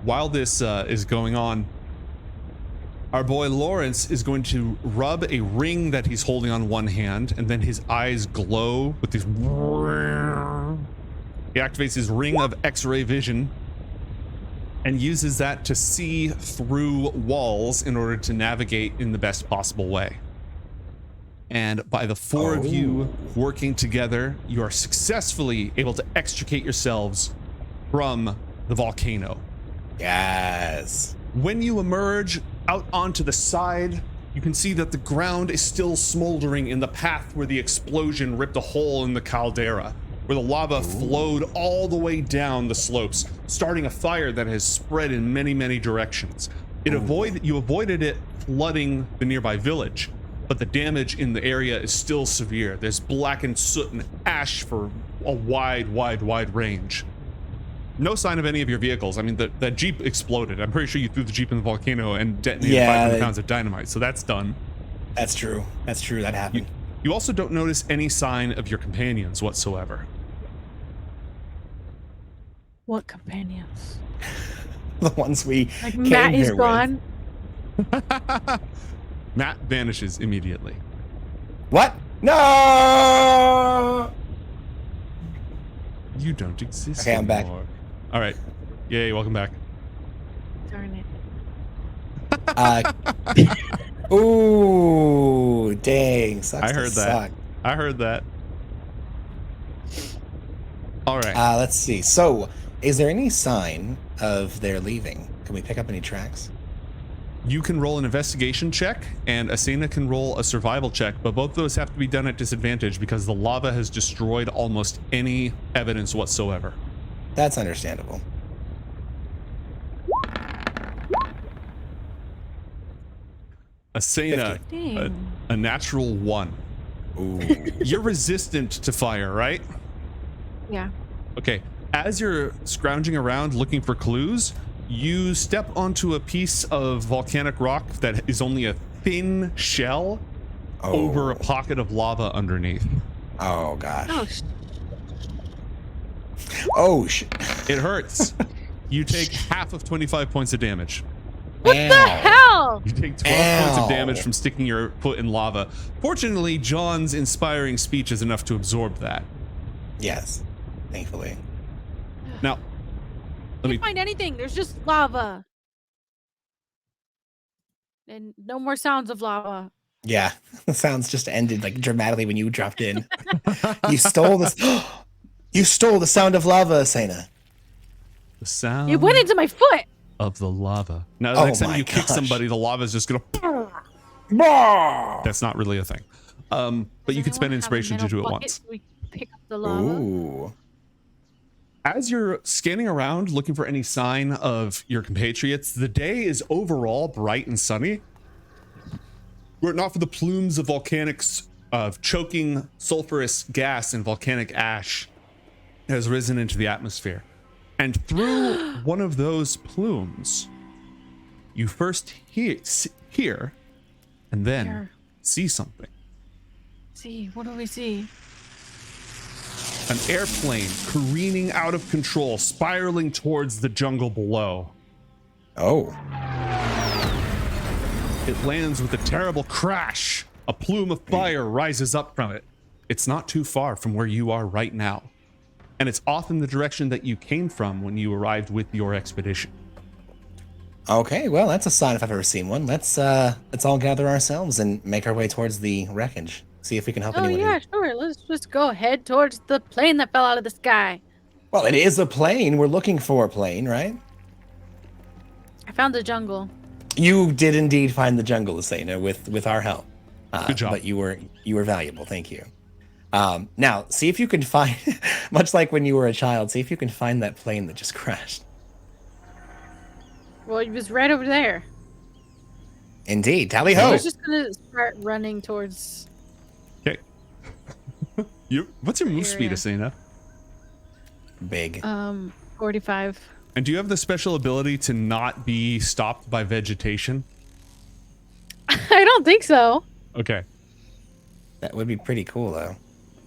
While this is going on, our boy Lawrence is going to rub a ring that he's holding on one hand, and then his eyes glow with these. He activates his ring of X-ray vision and uses that to see through walls in order to navigate in the best possible way. And by the four of you working together, you are successfully able to extricate yourselves from the volcano. Yes. When you emerge out onto the side, you can see that the ground is still smoldering in the path where the explosion ripped a hole in the caldera, where the lava flowed all the way down the slopes, starting a fire that has spread in many, many directions. You avoided it flooding the nearby village, but the damage in the area is still severe. There's blackened soot and ash for a wide range. No sign of any of your vehicles. I mean, the Jeep exploded. I'm pretty sure you threw the Jeep in the volcano and detonated 500 pounds of dynamite, so that's done. That's true. That's true. That happened. You also don't notice any sign of your companions whatsoever. What companions? The ones we Like came Matt is here gone. with. Matt vanishes immediately. What? No! You don't exist Okay, I'm back. anymore. All right. Yay, welcome back. Darn it. Ooh, dang. Sucks I heard to that. suck. I heard that. All right. Let's see. So, is there any sign of their leaving? Can we pick up any tracks? You can roll an investigation check, and Asena can roll a survival check, but both of those have to be done at disadvantage because the lava has destroyed almost any evidence whatsoever. That's understandable. Asena, Dang. a natural 1. Ooh. You're resistant to fire, right? Yeah. Okay. As you're scrounging around looking for clues, you step onto a piece of volcanic rock that is only a thin shell over a pocket of lava underneath. Oh, gosh. Oh, Oh, shit. It hurts. You take half of 25 points of damage. what the hell? You take 12 points of Ow. damage from sticking your foot in lava. Fortunately, John's inspiring speech is enough to absorb that. Yes, thankfully. Now, let me Can't find anything. There's just lava. And no more sounds of lava. Yeah, the sounds just ended like dramatically when you dropped in. You stole this. You stole the sound of lava, Asena. the sound It went into my foot. of the lava. Now, the Oh next time my you kick gosh. somebody, the lava is just gonna. That's not really a thing. But you could spend inspiration to do it once. We pick up the lava. Ooh. As you're scanning around looking for any sign of your compatriots, the day is overall bright and sunny. Were it not for the plumes of choking sulfurous gas and volcanic ash that has risen into the atmosphere. And through one of those plumes, you first hear and then Hear. see something. See, what do we see? An airplane careening out of control, spiraling towards the jungle below. Oh. It lands with a terrible crash. A plume of fire rises up from it. It's not too far from where you are right now. and it's off in the direction that you came from when you arrived with your expedition. Okay, well, that's a sign if I've ever seen one. Let's all gather ourselves and make our way towards the wreckage. See if we can help Oh anyone. yeah, sure. Let's just go head towards the plane that fell out of the sky. Well, it is a plane. We're looking for a plane, right? I found the jungle. You did indeed find the jungle, Asena, with our help. Good job. But you were valuable. Thank you. Now, see if you can find, much like when you were a child, see if you can find that plane that just crashed. Well, it was right over there. Indeed. Tally I ho! was just gonna start running towards. Okay. What's your move speed, Area. Asena? Big. 45. And do you have the special ability to not be stopped by vegetation? I don't think so. Okay. That would be pretty cool, though.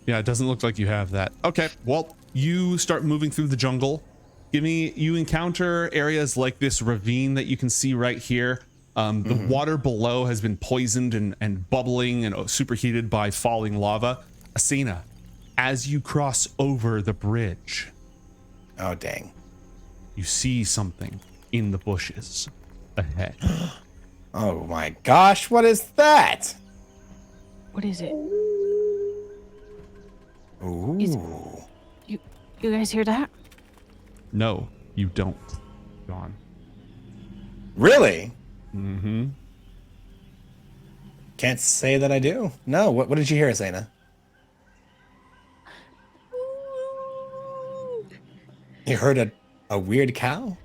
Yeah, it doesn't look like you have that. Okay, well, you start moving through the jungle. You encounter areas like this ravine that you can see right here. The water below has been poisoned and bubbling and superheated by falling lava. Asena, as you cross over the bridge, Oh, dang. you see something in the bushes ahead. Oh my gosh, what is that? What is it? Ooh. You guys hear that? No, you don't, John. Really? Mm-hmm. Can't say that I do. No, what did you hear, Asena? You heard a weird cow?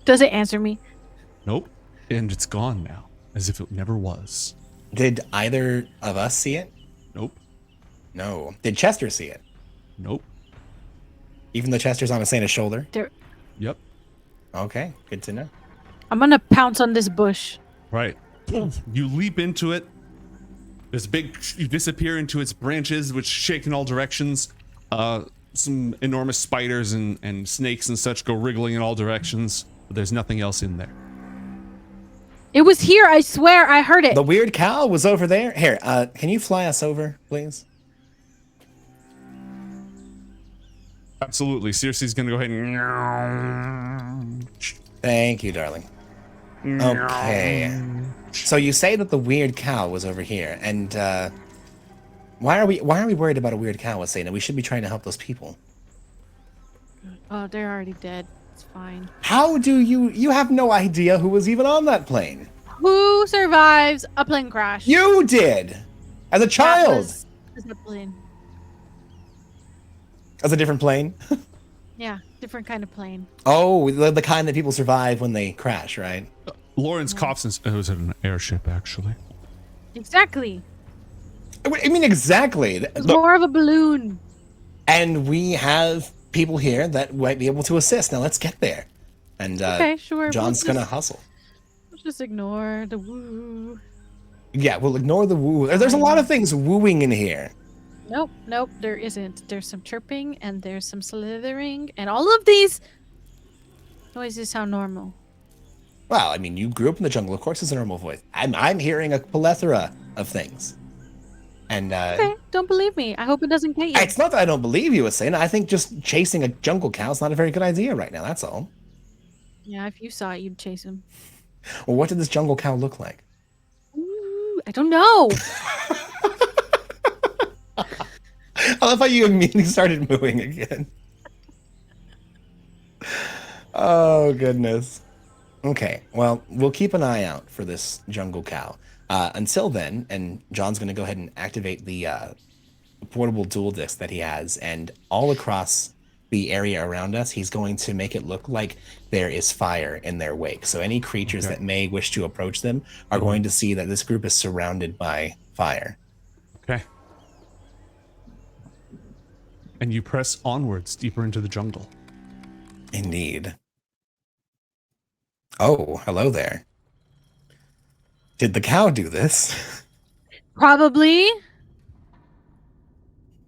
Does it answer me? Nope. And it's gone now, as if it never was. Did either of us see it? Nope. No. Did Chester see it? Nope. Even though Chester's on Asena's shoulder? There. Yep. Okay, good to know. I'm gonna pounce on this bush. Right. You leap into it. You disappear into its branches, which shake in all directions. Some enormous spiders and snakes and such go wriggling in all directions, but there's nothing else in there. It was here. I swear, I heard it. The weird cow was over there. Here, can you fly us over, please? Absolutely. Circe's gonna go ahead and... Thank you, darling. Okay. So you say that the weird cow was over here, and why are we worried about a weird cow, Asena? We should be trying to help those people. Oh, they're already dead. It's fine. How do you have no idea who was even on that plane? Who survives a plane crash? You did! As a That child! was a plane. As a different plane? Yeah, different kind of plane. Oh, the kind that people survive when they crash, right? Lawrence coughs and... It was an airship, actually. Exactly. I mean, exactly. It's more of a balloon. And we have people here that might be able to assist. Now let's get there. And Okay, sure. John's we'll gonna hustle. just ignore the woo. Yeah, we'll ignore the woo. There's a lot of things wooing in here. Nope, there isn't. There's some chirping and there's some slithering, and all of these noises sound normal. Well, I mean, you grew up in the jungle. Of course, it's a normal voice. I'm hearing a plethora of things. And Okay, don't believe me. I hope it doesn't get you. it's not that I don't believe you, Asena. I think just chasing a jungle cow is not a very good idea right now. That's all. Yeah, if you saw it, you'd chase him. Well, what did this jungle cow look like? Ooh, I don't know. I love how you immediately started mooing again. Oh, goodness. Okay, well, we'll keep an eye out for this jungle cow. Until then, and John's going to go ahead and activate the portable dual disc that he has, and all across the area around us, he's going to make it look like there is fire in their wake. So any creatures that may wish to approach them are going to see that this group is surrounded by fire. Okay. And you press onwards deeper into the jungle. Indeed. Oh, hello there. Did the cow do this? Probably.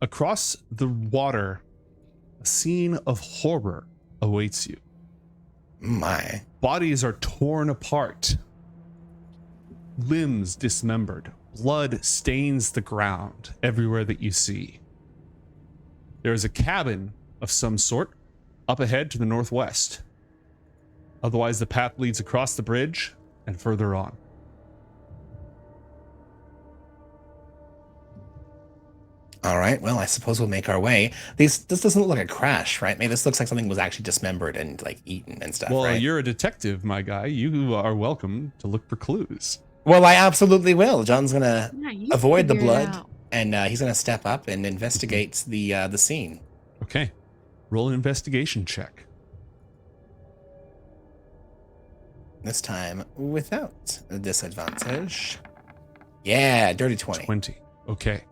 Across the water, a scene of horror awaits you. My. Bodies are torn apart, limbs dismembered, blood stains the ground everywhere that you see. There is a cabin of some sort up ahead to the northwest. Otherwise, the path leads across the bridge and further on. All right. Well, I suppose we'll make our way. This doesn't look like a crash, right? Maybe this looks like something was actually dismembered and like eaten and stuff. Well, right? you're a detective, my guy. You are welcome to look for clues. Well, I absolutely will. John's gonna Yeah, you avoid the figure it blood, out. and he's gonna step up and investigate the scene. Okay. Roll an investigation check. This time without a disadvantage. Yeah, dirty 20. 20. Okay.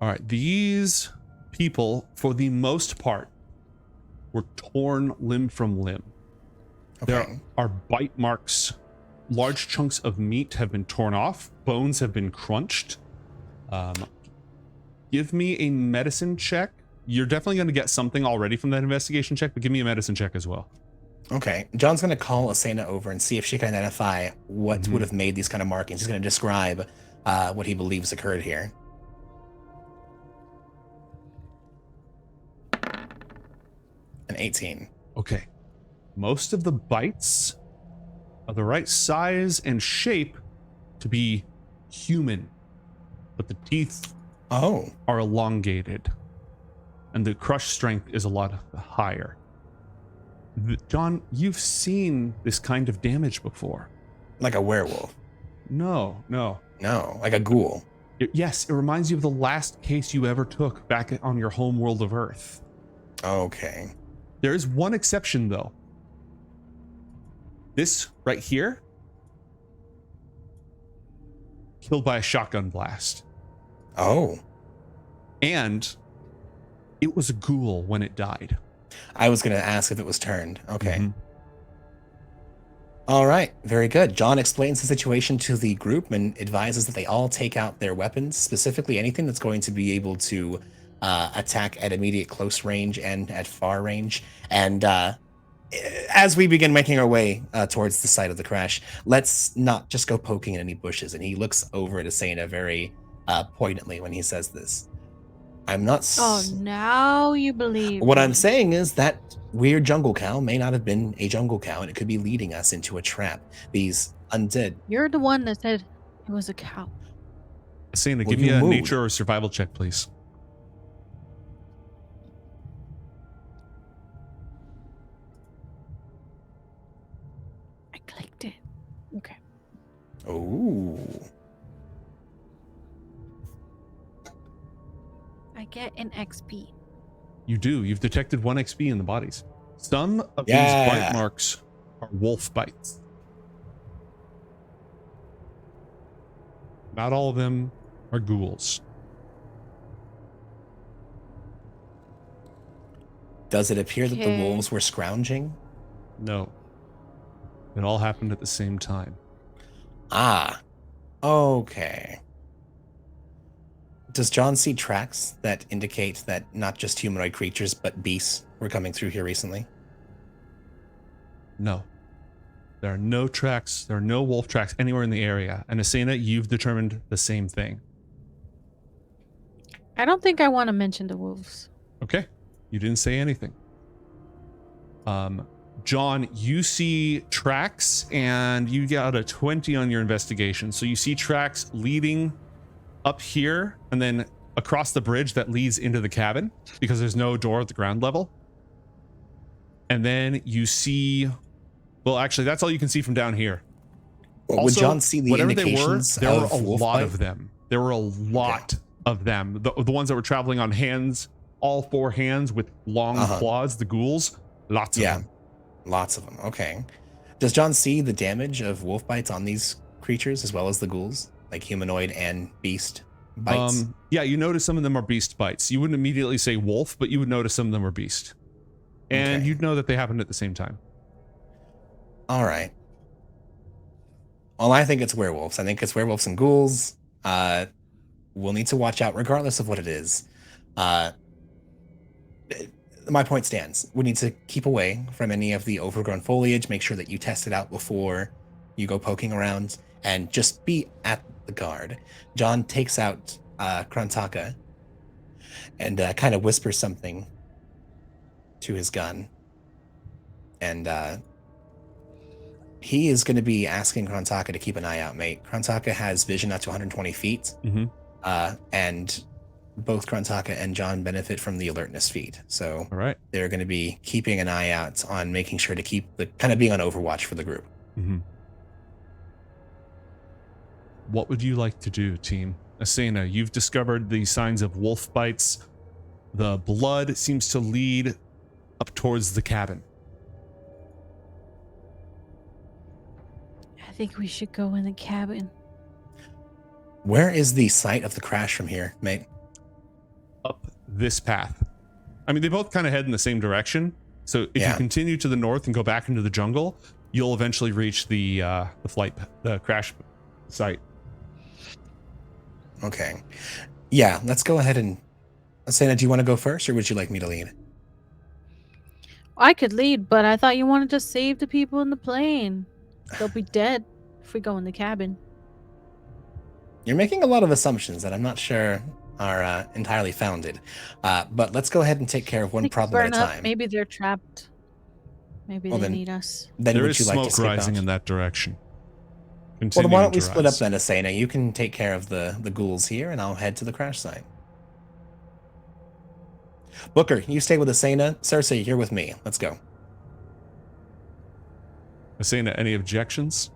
All right. These people, for the most part, were torn limb from limb. Okay. There are bite marks. Large chunks of meat have been torn off. Bones have been crunched. Give me a medicine check. You're definitely going to get something already from that investigation check, but give me a medicine check as well. Okay. John's gonna call Asena over and see if she can identify what would have made these kind of markings. He's gonna describe what he believes occurred here. An 18. Okay. Most of the bites are the right size and shape to be human, but the teeth Oh. are elongated and the crush strength is a lot higher. John, you've seen this kind of damage before. Like a werewolf. No. No, like a ghoul. Yes, it reminds you of the last case you ever took back on your home world of Earth. Okay. There is one exception, though. This right here, killed by a shotgun blast. Oh. And it was a ghoul when it died. I was gonna ask if it was turned. Okay. Mhm. All right, very good. John explains the situation to the group and advises that they all take out their weapons, specifically anything that's going to be able to attack at immediate close range and at far range. And as we begin making our way towards the site of the crash, let's not just go poking in any bushes. And he looks over at Asena very poignantly when he says this. I'm not. Oh, now you believe. What me. I'm saying is that weird jungle cow may not have been a jungle cow, and it could be leading us into a trap. These undead. You're the one that said it was a cow. Asena, Well, give me you a moved. nature or survival check, please. I clicked it. Okay. Ooh. I get an XP. You do. You've detected 1 XP in the bodies. Some of Yeah. these bite marks are wolf bites. Not all of them are ghouls. Does it appear that the Okay. wolves were scrounging? No. It all happened at the same time. Ah. Okay. Does John see tracks that indicate that not just humanoid creatures, but beasts were coming through here recently? No. There are no tracks. There are no wolf tracks anywhere in the area. And Asena, you've determined the same thing. I don't think I want to mention the wolves. Okay. You didn't say anything. John, you see tracks and you got a 20 on your investigation. So you see tracks leading up here and then across the bridge that leads into the cabin because there's no door at the ground level. And then you see, well, actually, that's all you can see from down here. Well, would John see the whatever they were, indications there were of a wolf lot bite? of them. There were a lot of them. The ones that were traveling on hands, all 4 hands with long claws, the ghouls, lots of them. Lots of them. Okay. Does John see the damage of wolf bites on these creatures as well as the ghouls, like humanoid and beast bites? Yeah, you notice some of them are beast bites. You wouldn't immediately say wolf, but you would notice some of them are beast. And Okay. you'd know that they happened at the same time. All right. Well, I think it's werewolves. I think it's werewolves and ghouls. We'll need to watch out regardless of what it is. My point stands. We need to keep away from any of the overgrown foliage. Make sure that you test it out before you go poking around, and just be at the guard. John takes out Krantaka and kind of whispers something to his gun. And he is going to be asking Krontaka to keep an eye out, mate. Krontaka has vision up to 120 feet, and both Krontaka and John benefit from the alertness feat. So All right. they're going to be keeping an eye out on making sure to keep the kind of being on overwatch for the group. What would you like to do, team? Asena, you've discovered the signs of wolf bites. The blood seems to lead up towards the cabin. I think we should go in the cabin. Where is the site of the crash from here, mate? Up this path. I mean, they both kind of head in the same direction. So if you continue to the north and go back into the jungle, you'll eventually reach the crash site. Okay. Yeah, let's go ahead and... Asena, do you want to go first, or would you like me to lead? I could lead, but I thought you wanted to save the people in the plane. They'll be dead if we go in the cabin. You're making a lot of assumptions that I'm not sure are entirely founded. But let's go ahead and take care of one problem at a time. Maybe they're trapped. Maybe they need us. Then there would is you like smoke to skip rising out? in that direction. Well, then why don't we split up rise. then, Asena? You can take care of the ghouls here, and I'll head to the crash site. Booker, you stay with Asena. Cersei, you're with me. Let's go. Asena, any objections?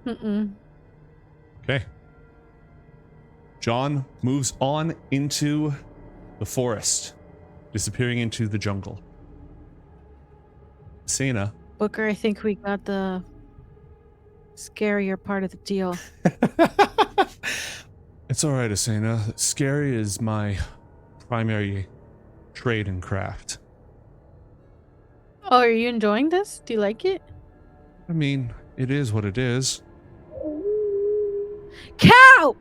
Okay. John moves on into the forest, disappearing into the jungle. Asena. Booker, I think we got the scarier part of the deal. It's all right, Asena. Scary is my primary trade and craft. Oh, are you enjoying this? Do you like it? I mean, it is what it is. Cow!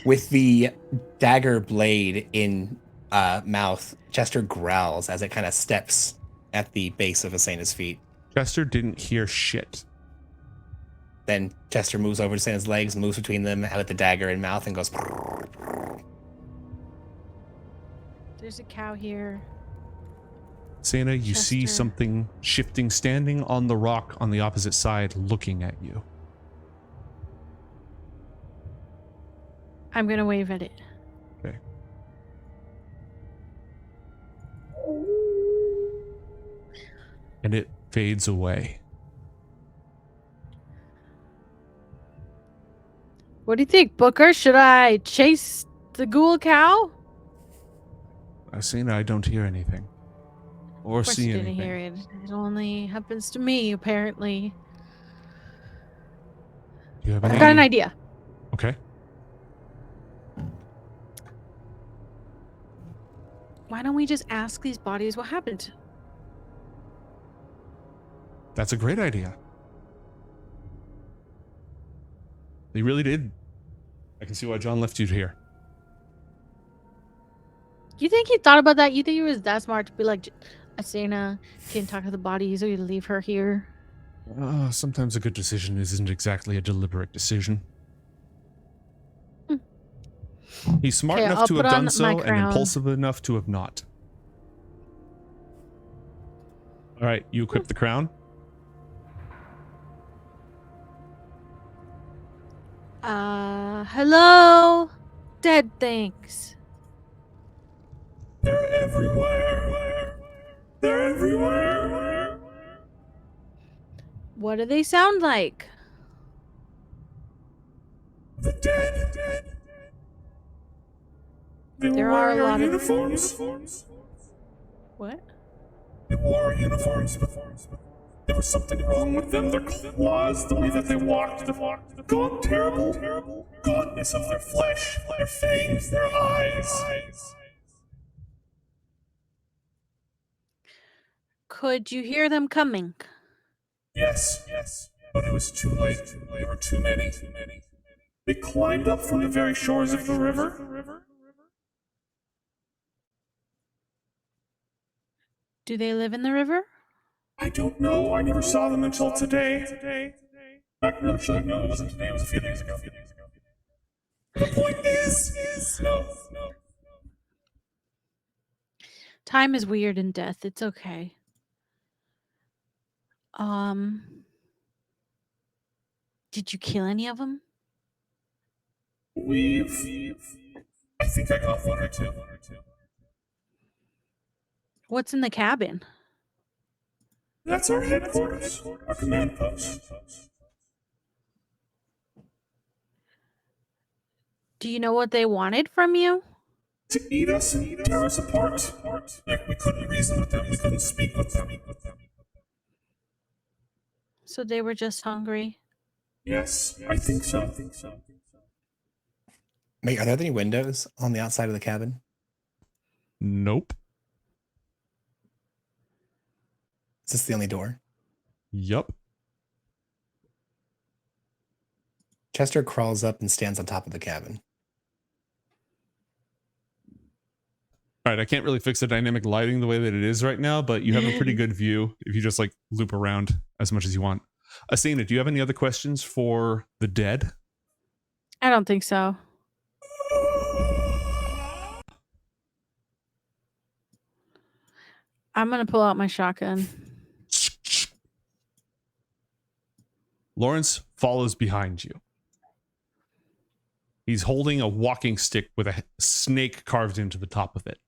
With the dagger blade in mouth, Chester growls as it kind of steps at the base of Asena's feet. Chester didn't hear shit. Then Chester moves over to Asena's legs, moves between them with the dagger in mouth, and goes... There's a cow here. Asena, you see Chester. something shifting, standing on the rock on the opposite side, looking at you. I'm gonna wave at it. Okay. And it fades away. What do you think, Booker? Should I chase the ghoul cow? Asena, I don't hear anything. Or Of course see you didn't anything. hear it. It only happens to me, apparently. Do you have I any... got an idea. Okay. Why don't we just ask these bodies what happened? That's a great idea. They really did. I can see why John left you here. You think he thought about that? You think he was that smart to be like, Asena, can't talk to the bodies, or you leave her here? Sometimes a good decision isn't exactly a deliberate decision. He's smart Okay, enough I'll to have put on done my so and crown. impulsive enough to have not. All right, you equip the crown. Hello? Dead things. They're everywhere. They're everywhere. What do they sound like? The dead. They There were are wearing a our lot of- uniforms. What? They wore our uniforms. There was something wrong with them. Their claws, the way that they walked, gone terrible. Gauntness of their flesh, their fangs, their eyes. Could you hear them coming? Yes. But it was too late. There were too many. They climbed up from the very shores of the river. Do they live in the river? I don't know. I never saw them until today. Actually, no, it wasn't today. It was a few days ago. The point is, No. Time is weird in death. It's okay. Did you kill any of them? I think I got one or two. What's in the cabin? That's our headquarters, our command post. Do you know what they wanted from you? To eat us and tear us apart. Like we couldn't reason with them, we couldn't speak with them. So they were just hungry. Yes, I think so. Wait, are there any windows on the outside of the cabin? Nope. Is this the only door? Yup. Chester crawls up and stands on top of the cabin. All right, I can't really fix the dynamic lighting the way that it is right now, but you have a pretty good view if you just like loop around as much as you want. Asena, do you have any other questions for the dead? I don't think so. I'm gonna pull out my shotgun. Lawrence follows behind you. He's holding a walking stick with a snake carved into the top of it.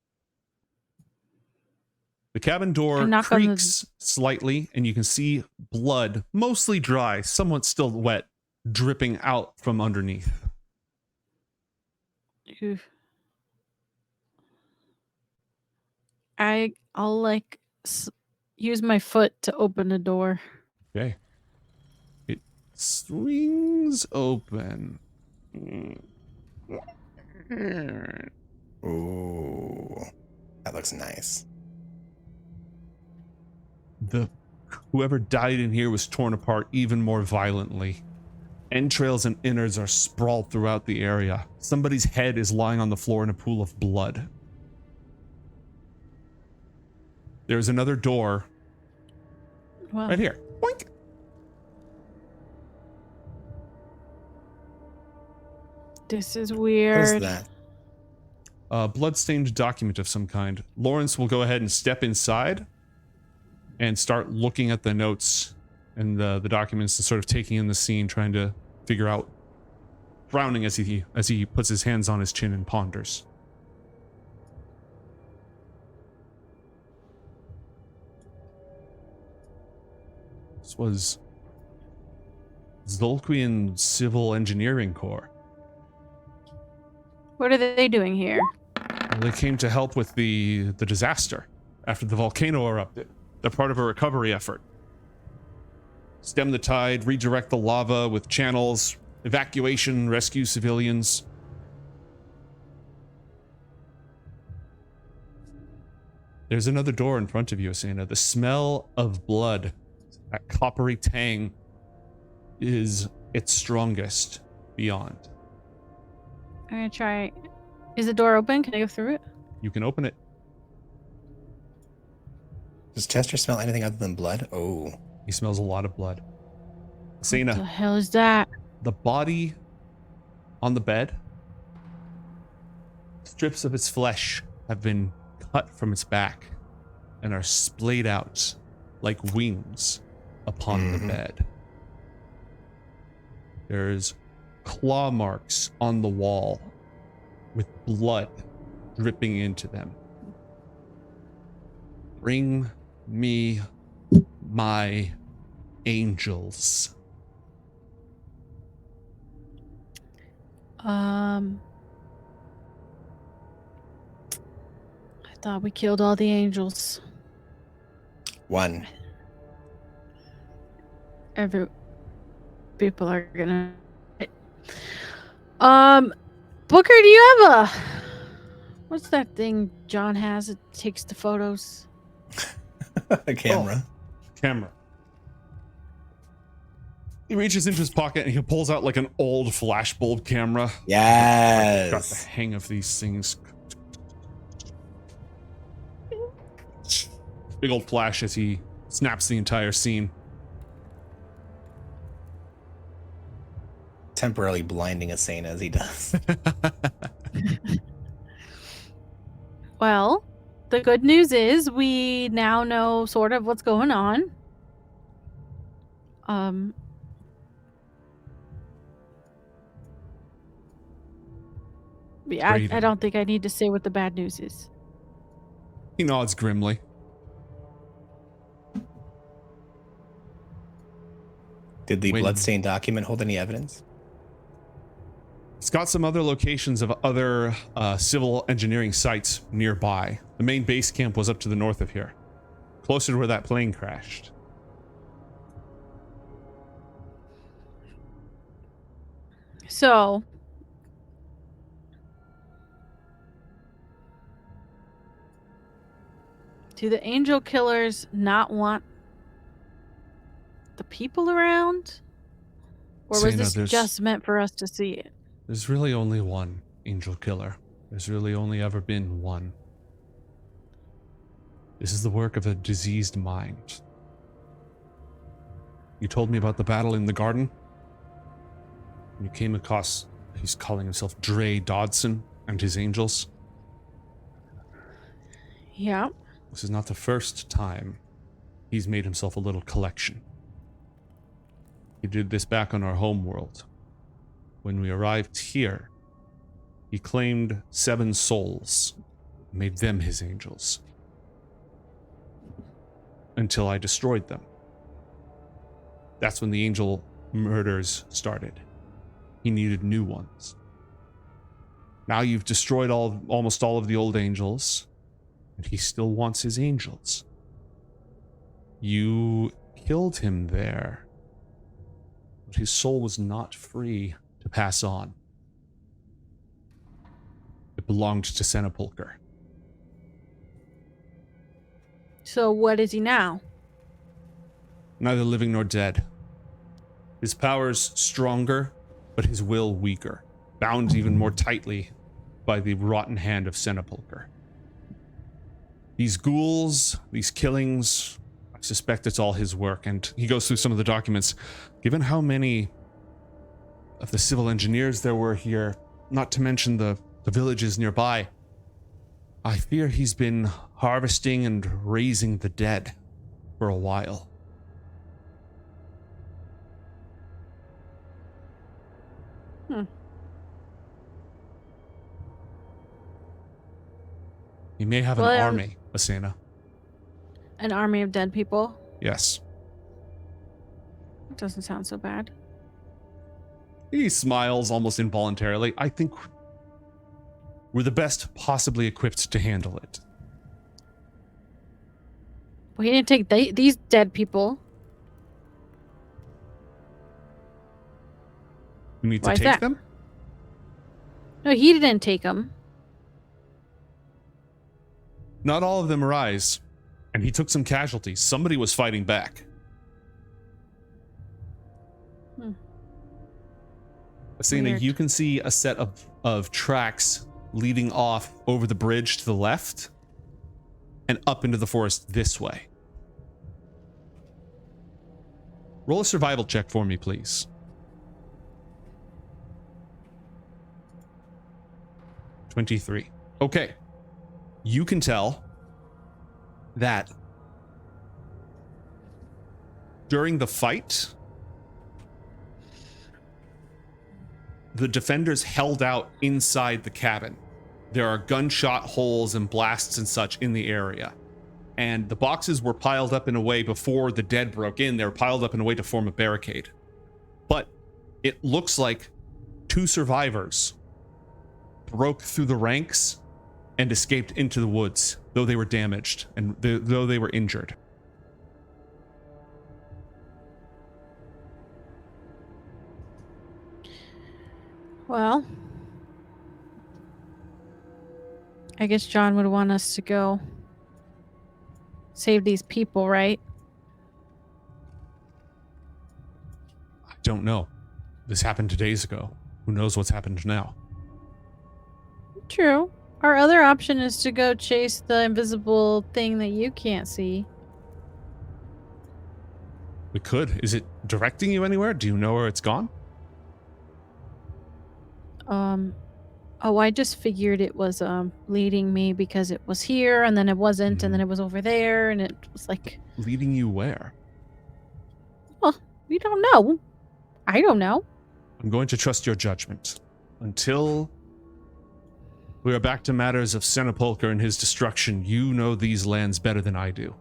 The cabin door creaks slightly, and you can see blood, mostly dry, somewhat still wet, dripping out from underneath. Oof. I'll like use my foot to open the door. Okay. It swings open. Ooh, that looks nice. Whoever died in here was torn apart even more violently. Entrails and innards are sprawled throughout the area. Somebody's head is lying on the floor in a pool of blood. There's another door right here. Boink. This is What weird. is that? A blood-stained document of some kind. Lawrence will go ahead and step inside and start looking at the notes and the documents and sort of taking in the scene, trying to figure out, frowning as he puts his hands on his chin and ponders. This was Zolquian Civil Engineering Corps. What are they doing here? They came to help with the disaster after the volcano erupted. They're part of a recovery effort. Stem the tide, redirect the lava with channels, evacuation, rescue civilians. There's another door in front of you, Asena. The smell of blood, that coppery tang, is its strongest beyond. I'm gonna try. Is the door open? Can I go through it? You can open it. Does Chester smell anything other than blood? Oh. He smells a lot of blood. What the Asena, hell is that? the body on the bed, strips of its flesh have been cut from its back and are splayed out like wings upon the bed. There's claw marks on the wall with blood dripping into them. Bring me my angels. I thought we killed all the angels. One. People are gonna. Booker, do you have what's that thing John has? It takes the photos. A camera. Camera. He reaches into his pocket and he pulls out like an old flashbulb camera. Got the Yes. hang of these things. Big old flash as he snaps the entire scene. Temporarily blinding Asena as he does. Well, the good news is we now know sort of what's going on. Yeah, I Raven. don't think I need to say what the bad news is. He nods grimly. Did the When- bloodstained document hold any evidence? It's got some other locations of other civil engineering sites nearby. The main base camp was up to the north of here, closer to where that plane crashed. So, do the angel killers not want the people around? Or was Asena, this there's- just meant for us to see it? There's really only one angel killer. There's really only ever been one. This is the work of a diseased mind. You told me about the battle in the garden. You came across, he's calling himself Dre Dodson and his angels. Yeah. This is not the first time he's made himself a little collection. He did this back on our home world. When we arrived here, he claimed 7 souls, made them his angels. Until I destroyed them. That's when the angel murders started. He needed new ones. Now you've destroyed almost all of the old angels, and he still wants his angels. You killed him there, but his soul was not free to pass on. It belonged to Senapulker. So what is he now? Neither living nor dead. His powers stronger, but his will weaker, bound even more tightly by the rotten hand of Senapulker. These ghouls, these killings, I suspect it's all his work, and he goes through some of the documents. Given how many of the civil engineers there were here, not to mention the villages nearby, I fear he's been harvesting and raising the dead for a while. He may have an Well, army, Asena. An army of dead people? Yes. Doesn't sound so bad. He smiles almost involuntarily. I think we're the best possibly equipped to handle it. Well, he didn't take these dead people. We need Why to is take that? them? No, he didn't take them. Not all of them arise, and he took some casualties. Somebody was fighting back. Asena, Weird. you can see a set of tracks leading off over the bridge to the left and up into the forest this way. Roll a survival check for me, please. 23. Okay. You can tell that during the fight, the defenders held out inside the cabin. There are gunshot holes and blasts and such in the area. And the boxes were piled up in a way before the dead broke in. They were piled up in a way to form a barricade. But it looks like 2 survivors broke through the ranks and escaped into the woods, though they were damaged and though they were injured. Well, I guess John would want us to go save these people, right? I don't know. This happened 2 days ago. Who knows what's happened now? True. Our other option is to go chase the invisible thing that you can't see. We could. Is it directing you anywhere? Do you know where it's gone? Oh, I just figured it was leading me because it was here and then it wasn't and then it was over there and it was like, Leading you where? well, we don't know. I don't know. I'm going to trust your judgment. Until we are back to matters of Senapulker and his destruction, you know these lands better than I do,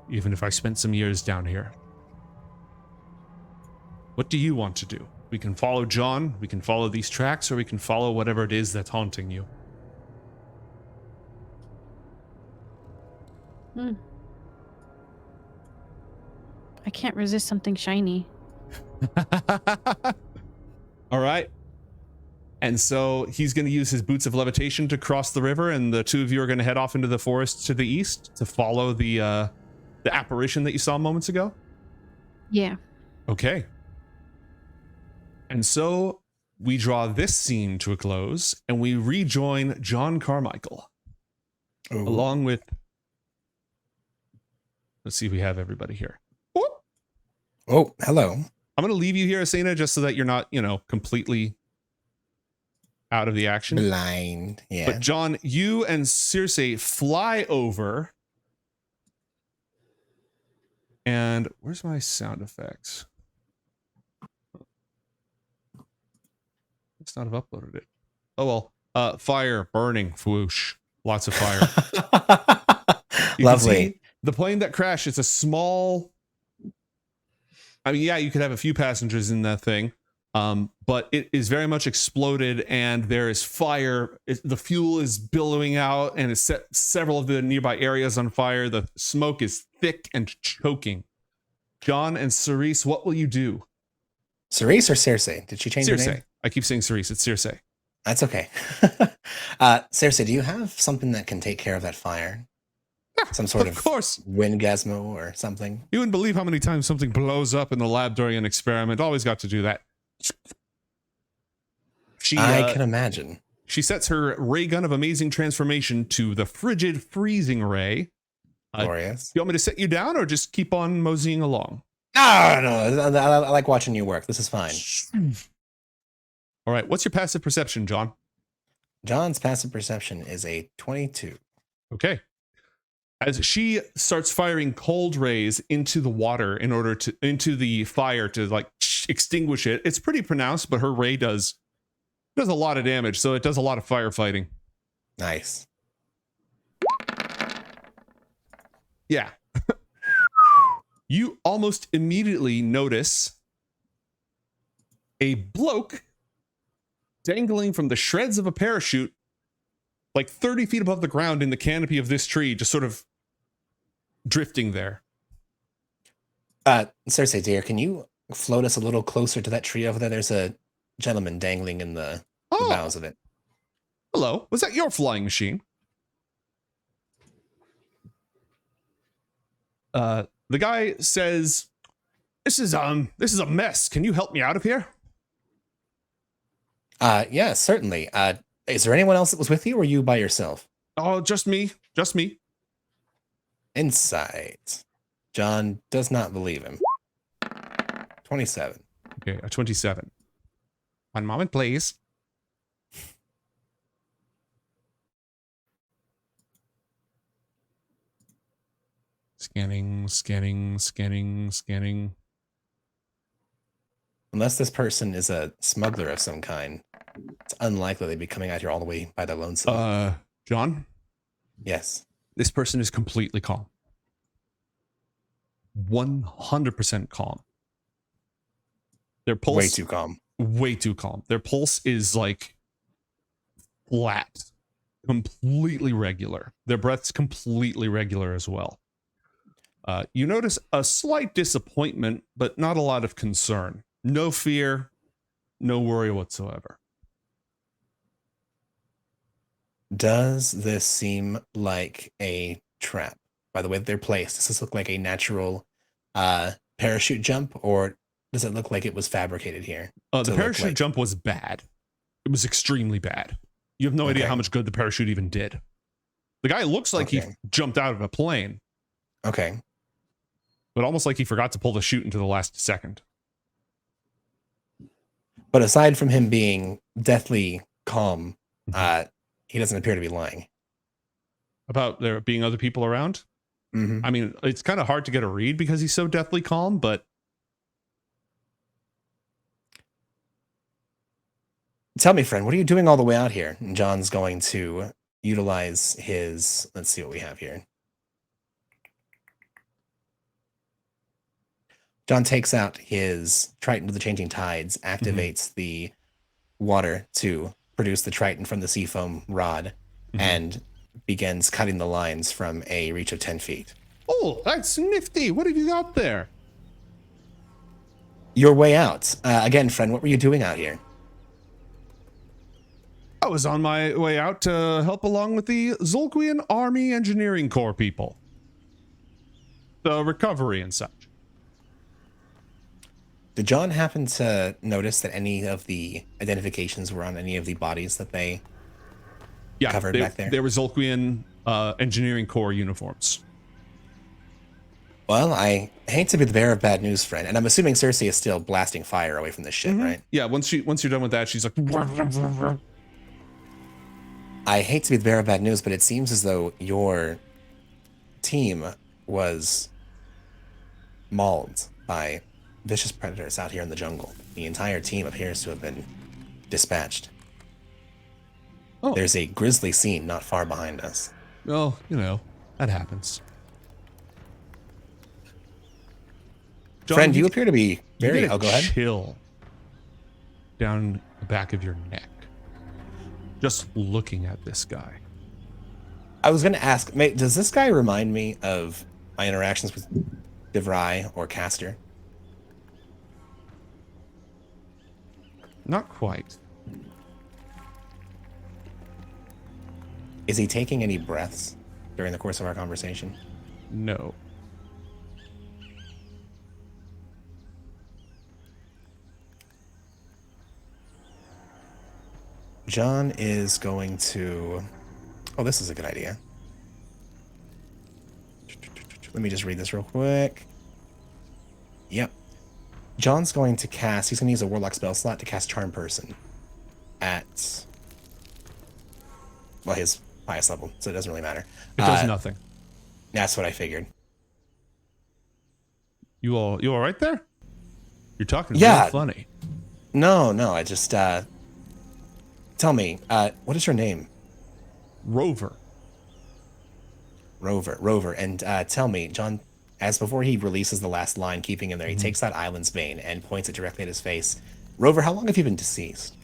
even if I spent some years down here. What do you want to do? We can follow John, we can follow these tracks, or we can follow whatever it is that's haunting you. I can't resist something shiny. All right. And so he's going to use his boots of levitation to cross the river, and the two of you are going to head off into the forest to the east to follow the apparition that you saw moments ago? Yeah. Okay. And so we draw this scene to a close, and we rejoin John Carmichael. Ooh. Along with... Let's see if we have everybody here. Oh, hello. I'm going to leave you here, Asena, just so that you're not, completely out of the action. Blind. Yeah. But John, you and Circe fly over. And where's my sound effects? Must not have uploaded it. Oh well. Fire, burning, whoosh. Lots of fire. You Lovely. can see the plane that crashed, it's a small... I mean, yeah, you could have a few passengers in that thing. But it is very much exploded, and there is fire. The fuel is billowing out, and it's set several of the nearby areas on fire. The smoke is thick and choking. John and Cerise, what will you do? Cerise or Circe? Did she change her Circe. name? I keep saying Cerise. It's Circe. That's okay. Circe, do you have something that can take care of that fire? Some sort of course. Windgasmo or something? You wouldn't believe how many times something blows up in the lab during an experiment. Always got to do that. I can imagine. She sets her ray gun of amazing transformation to the frigid freezing ray. Glorious. You want me to set you down or just keep on moseying along? No, I like watching you work. This is fine. All right. What's your passive perception, John? John's passive perception is a 22. Okay. As she starts firing cold rays into the water into the fire to like extinguish it, it's pretty pronounced, but her ray does a lot of damage, so it does a lot of firefighting. Nice. Yeah. You almost immediately notice a bloke dangling from the shreds of a parachute like 30 feet above the ground in the canopy of this tree, just sort of drifting there. Circe, dear, can you float us a little closer to that tree over there? There's a gentleman dangling in the boughs of it. Hello. Was that your flying machine? The guy says, This is a mess. Can you help me out of here? Yeah, certainly. Is there anyone else that was with you, or were you by yourself? Oh, just me. Just me. Insight. John does not believe him. 27. Okay, a 27. One moment, please. Scanning. Unless this person is a smuggler of some kind, it's unlikely they'd be coming out here all the way by their lonesome. John? Yes. This person is completely calm. 100% calm. Their pulse... Way too calm. Way too calm. Their pulse is like flat. Completely regular. Their breath's completely regular as well. You notice a slight disappointment, but not a lot of concern. No fear, no worry whatsoever. Does this seem like a trap? By the way they're placed, does this look like a natural parachute jump, or does it look like it was fabricated here? The parachute jump was bad. It was extremely bad. You have no idea how much good the parachute even did. The guy looks like he jumped out of a plane. Okay. But almost like he forgot to pull the chute into the last second. But aside from him being deathly calm, he doesn't appear to be lying. About there being other people around? Mm-hmm. I mean, it's kind of hard to get a read because he's so deathly calm, but Tell me, friend, what are you doing all the way out here? And John's going to utilize his, let's see what we have here. John takes out his Triton of the Changing Tides, activates the water to produce the Triton from the seafoam rod, and begins cutting the lines from a reach of 10 feet. oh, that's nifty. What have you got there? Your way out. Again, friend, what were you doing out here? I was on my way out to help along with the Zolquian Army Engineering Corps people. The recovery and such. Did John happen to notice that any of the identifications were on any of the bodies that they covered back there? There were Zolquian Engineering Corps uniforms. Well, I hate to be the bearer of bad news, friend, and I'm assuming Cersei is still blasting fire away from the ship, right? Yeah, once you're done with that, she's like, I hate to be the bearer of bad news, but it seems as though your team was mauled by vicious predators out here in the jungle. The entire team appears to have been dispatched. Oh. There's a grisly scene not far behind us. well, you know, that happens. John, Friend, you appear to be you very... get a Oh, go ahead. chill down the back of your neck. Just looking at this guy. I was going to ask, mate, does this guy remind me of my interactions with DeVry or Castor? Not quite. Is he taking any breaths during the course of our conversation? No. John is going to... Oh, this is a good idea. Let me just read this real quick. Yep. John's going to cast... He's going to use a Warlock spell slot to cast Charm Person at... Well, his highest level, so it doesn't really matter. It does nothing. That's what I figured. You all right there? You're talking Yeah. real funny. No, I just... Tell me, what is your name? Rover. Rover. And tell me, John, as before he releases the last line, keeping him there, he takes out Island's Bane and points it directly at his face. Rover, how long have you been deceased?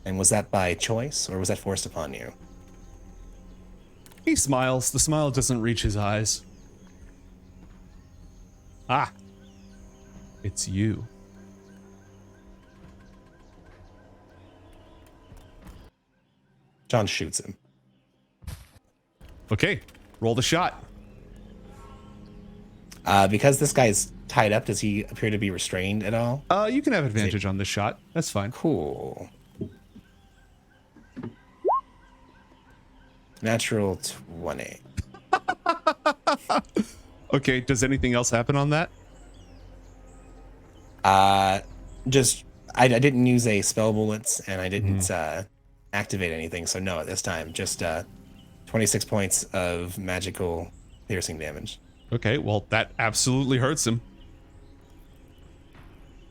And was that by choice, or was that forced upon you? He smiles. The smile doesn't reach his eyes. Ah. It's you. John shoots him. Okay. Roll the shot. Because this guy's tied up, does he appear to be restrained at all? You can have advantage on this shot. That's fine. Cool. Natural 20. Okay. Does anything else happen on that? Just, I didn't use a spell bullets, and I didn't activate anything, so no, at this time, just 26 points of magical piercing damage. Okay. Well, that absolutely hurts him.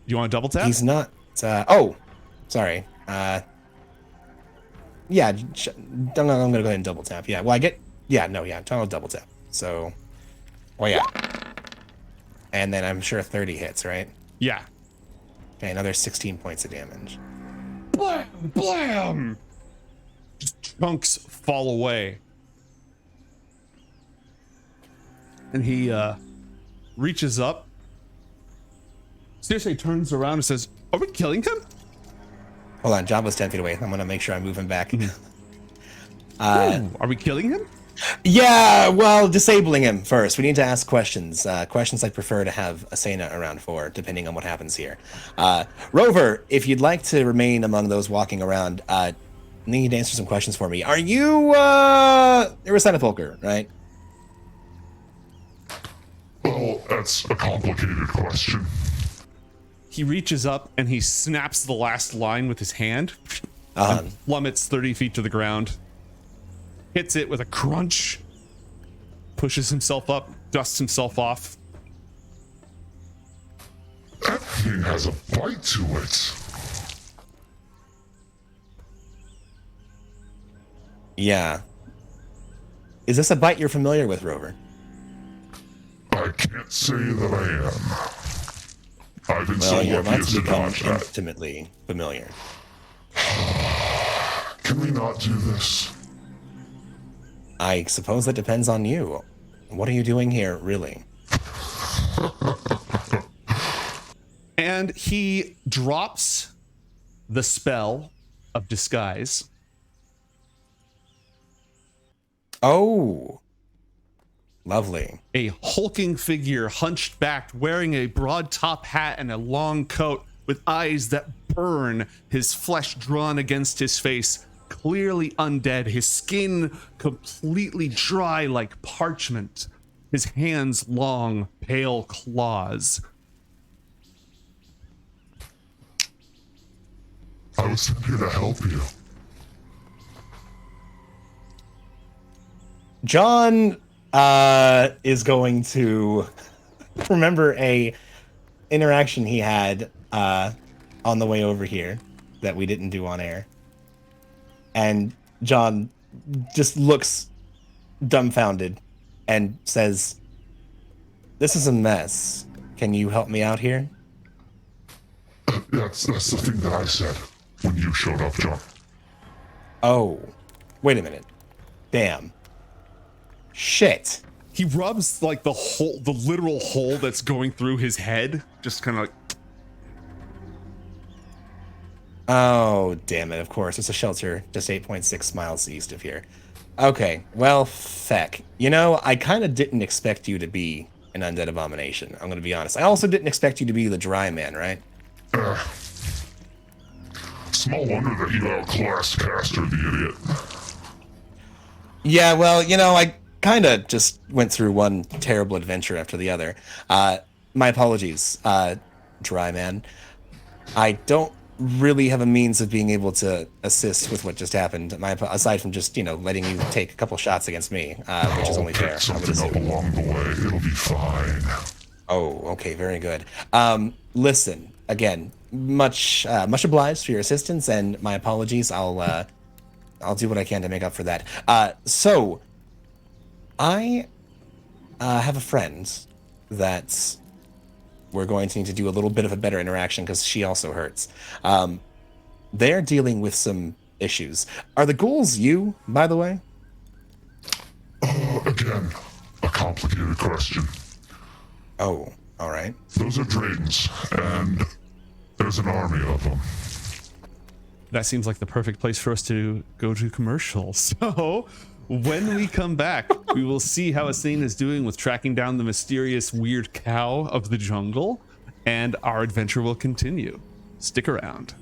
You want to double tap? He's not, oh, sorry. Yeah, I'm gonna go ahead and double tap. Yeah, well, I'll double tap. So, well, yeah. And then I'm sure 30 hits, right? Yeah. Okay, another 16 points of damage. Blam! Blam! Just chunks fall away. And he reaches up. Seriously turns around and says, "Are we killing him?" Hold on, Jabba's 10 feet away. I'm gonna make sure I move him back. Ooh, are we killing him? Yeah, well, disabling him first. We need to ask questions. Questions I'd prefer to have Asena around for, depending on what happens here. Rover, if you'd like to remain among those walking around, need to answer some questions for me. Are you, you're a Senapulker, right? Well, that's a complicated question. He reaches up and he snaps the last line with his hand. and plummets 30 feet to the ground. Hits it with a crunch. Pushes himself up, dusts himself off. That thing has a bite to it. Yeah. Is this a bite you're familiar with, Rover? I can't say that I am. I've been so Well, you're lucky about as to to become dodge that. intimately familiar. Can we not do this? I suppose that depends on you. What are you doing here, really? And he drops the spell of disguise. Oh. Lovely. A hulking figure, hunched back, wearing a broad top hat and a long coat with eyes that burn, his flesh drawn against his face, clearly undead, his skin completely dry like parchment, his hands long, pale claws. I was sent here to help you. John is going to remember a interaction he had on the way over here that we didn't do on air. And John just looks dumbfounded and says, "This is a mess. Can you help me out here?" That's the thing that I said when you showed up, John. Oh, wait a minute. Damn. Shit. He rubs like the literal hole that's going through his head, just kind of like. Oh, damn it. Of course. It's a shelter just 8.6 miles east of here. Okay. Well, feck. You know, I kind of didn't expect you to be an undead abomination. I'm going to be honest. I also didn't expect you to be the dry man, right? Small wonder that you outclassed Castor, the idiot. Yeah, well, you know, I kind of just went through one terrible adventure after the other. My apologies, dry man. I don't really have a means of being able to assist with what just happened. Aside from just, you know, letting you take a couple shots against me, which is only fair. Pick something up along the way. It'll be fine. Oh, okay, very good. Listen, again, much obliged for your assistance, and my apologies. I'll do what I can to make up for that. So, I have a friend that we're going to need to do a little bit of a better interaction because she also hurts. They're dealing with some issues. Are the ghouls you, by the way? Again, a complicated question. Oh, all right. Those are Dradens, and there's an army of them. That seems like the perfect place for us to go to commercial. So when we come back, we will see how Asena is doing with tracking down the mysterious weird cow of the jungle, and our adventure will continue. Stick around.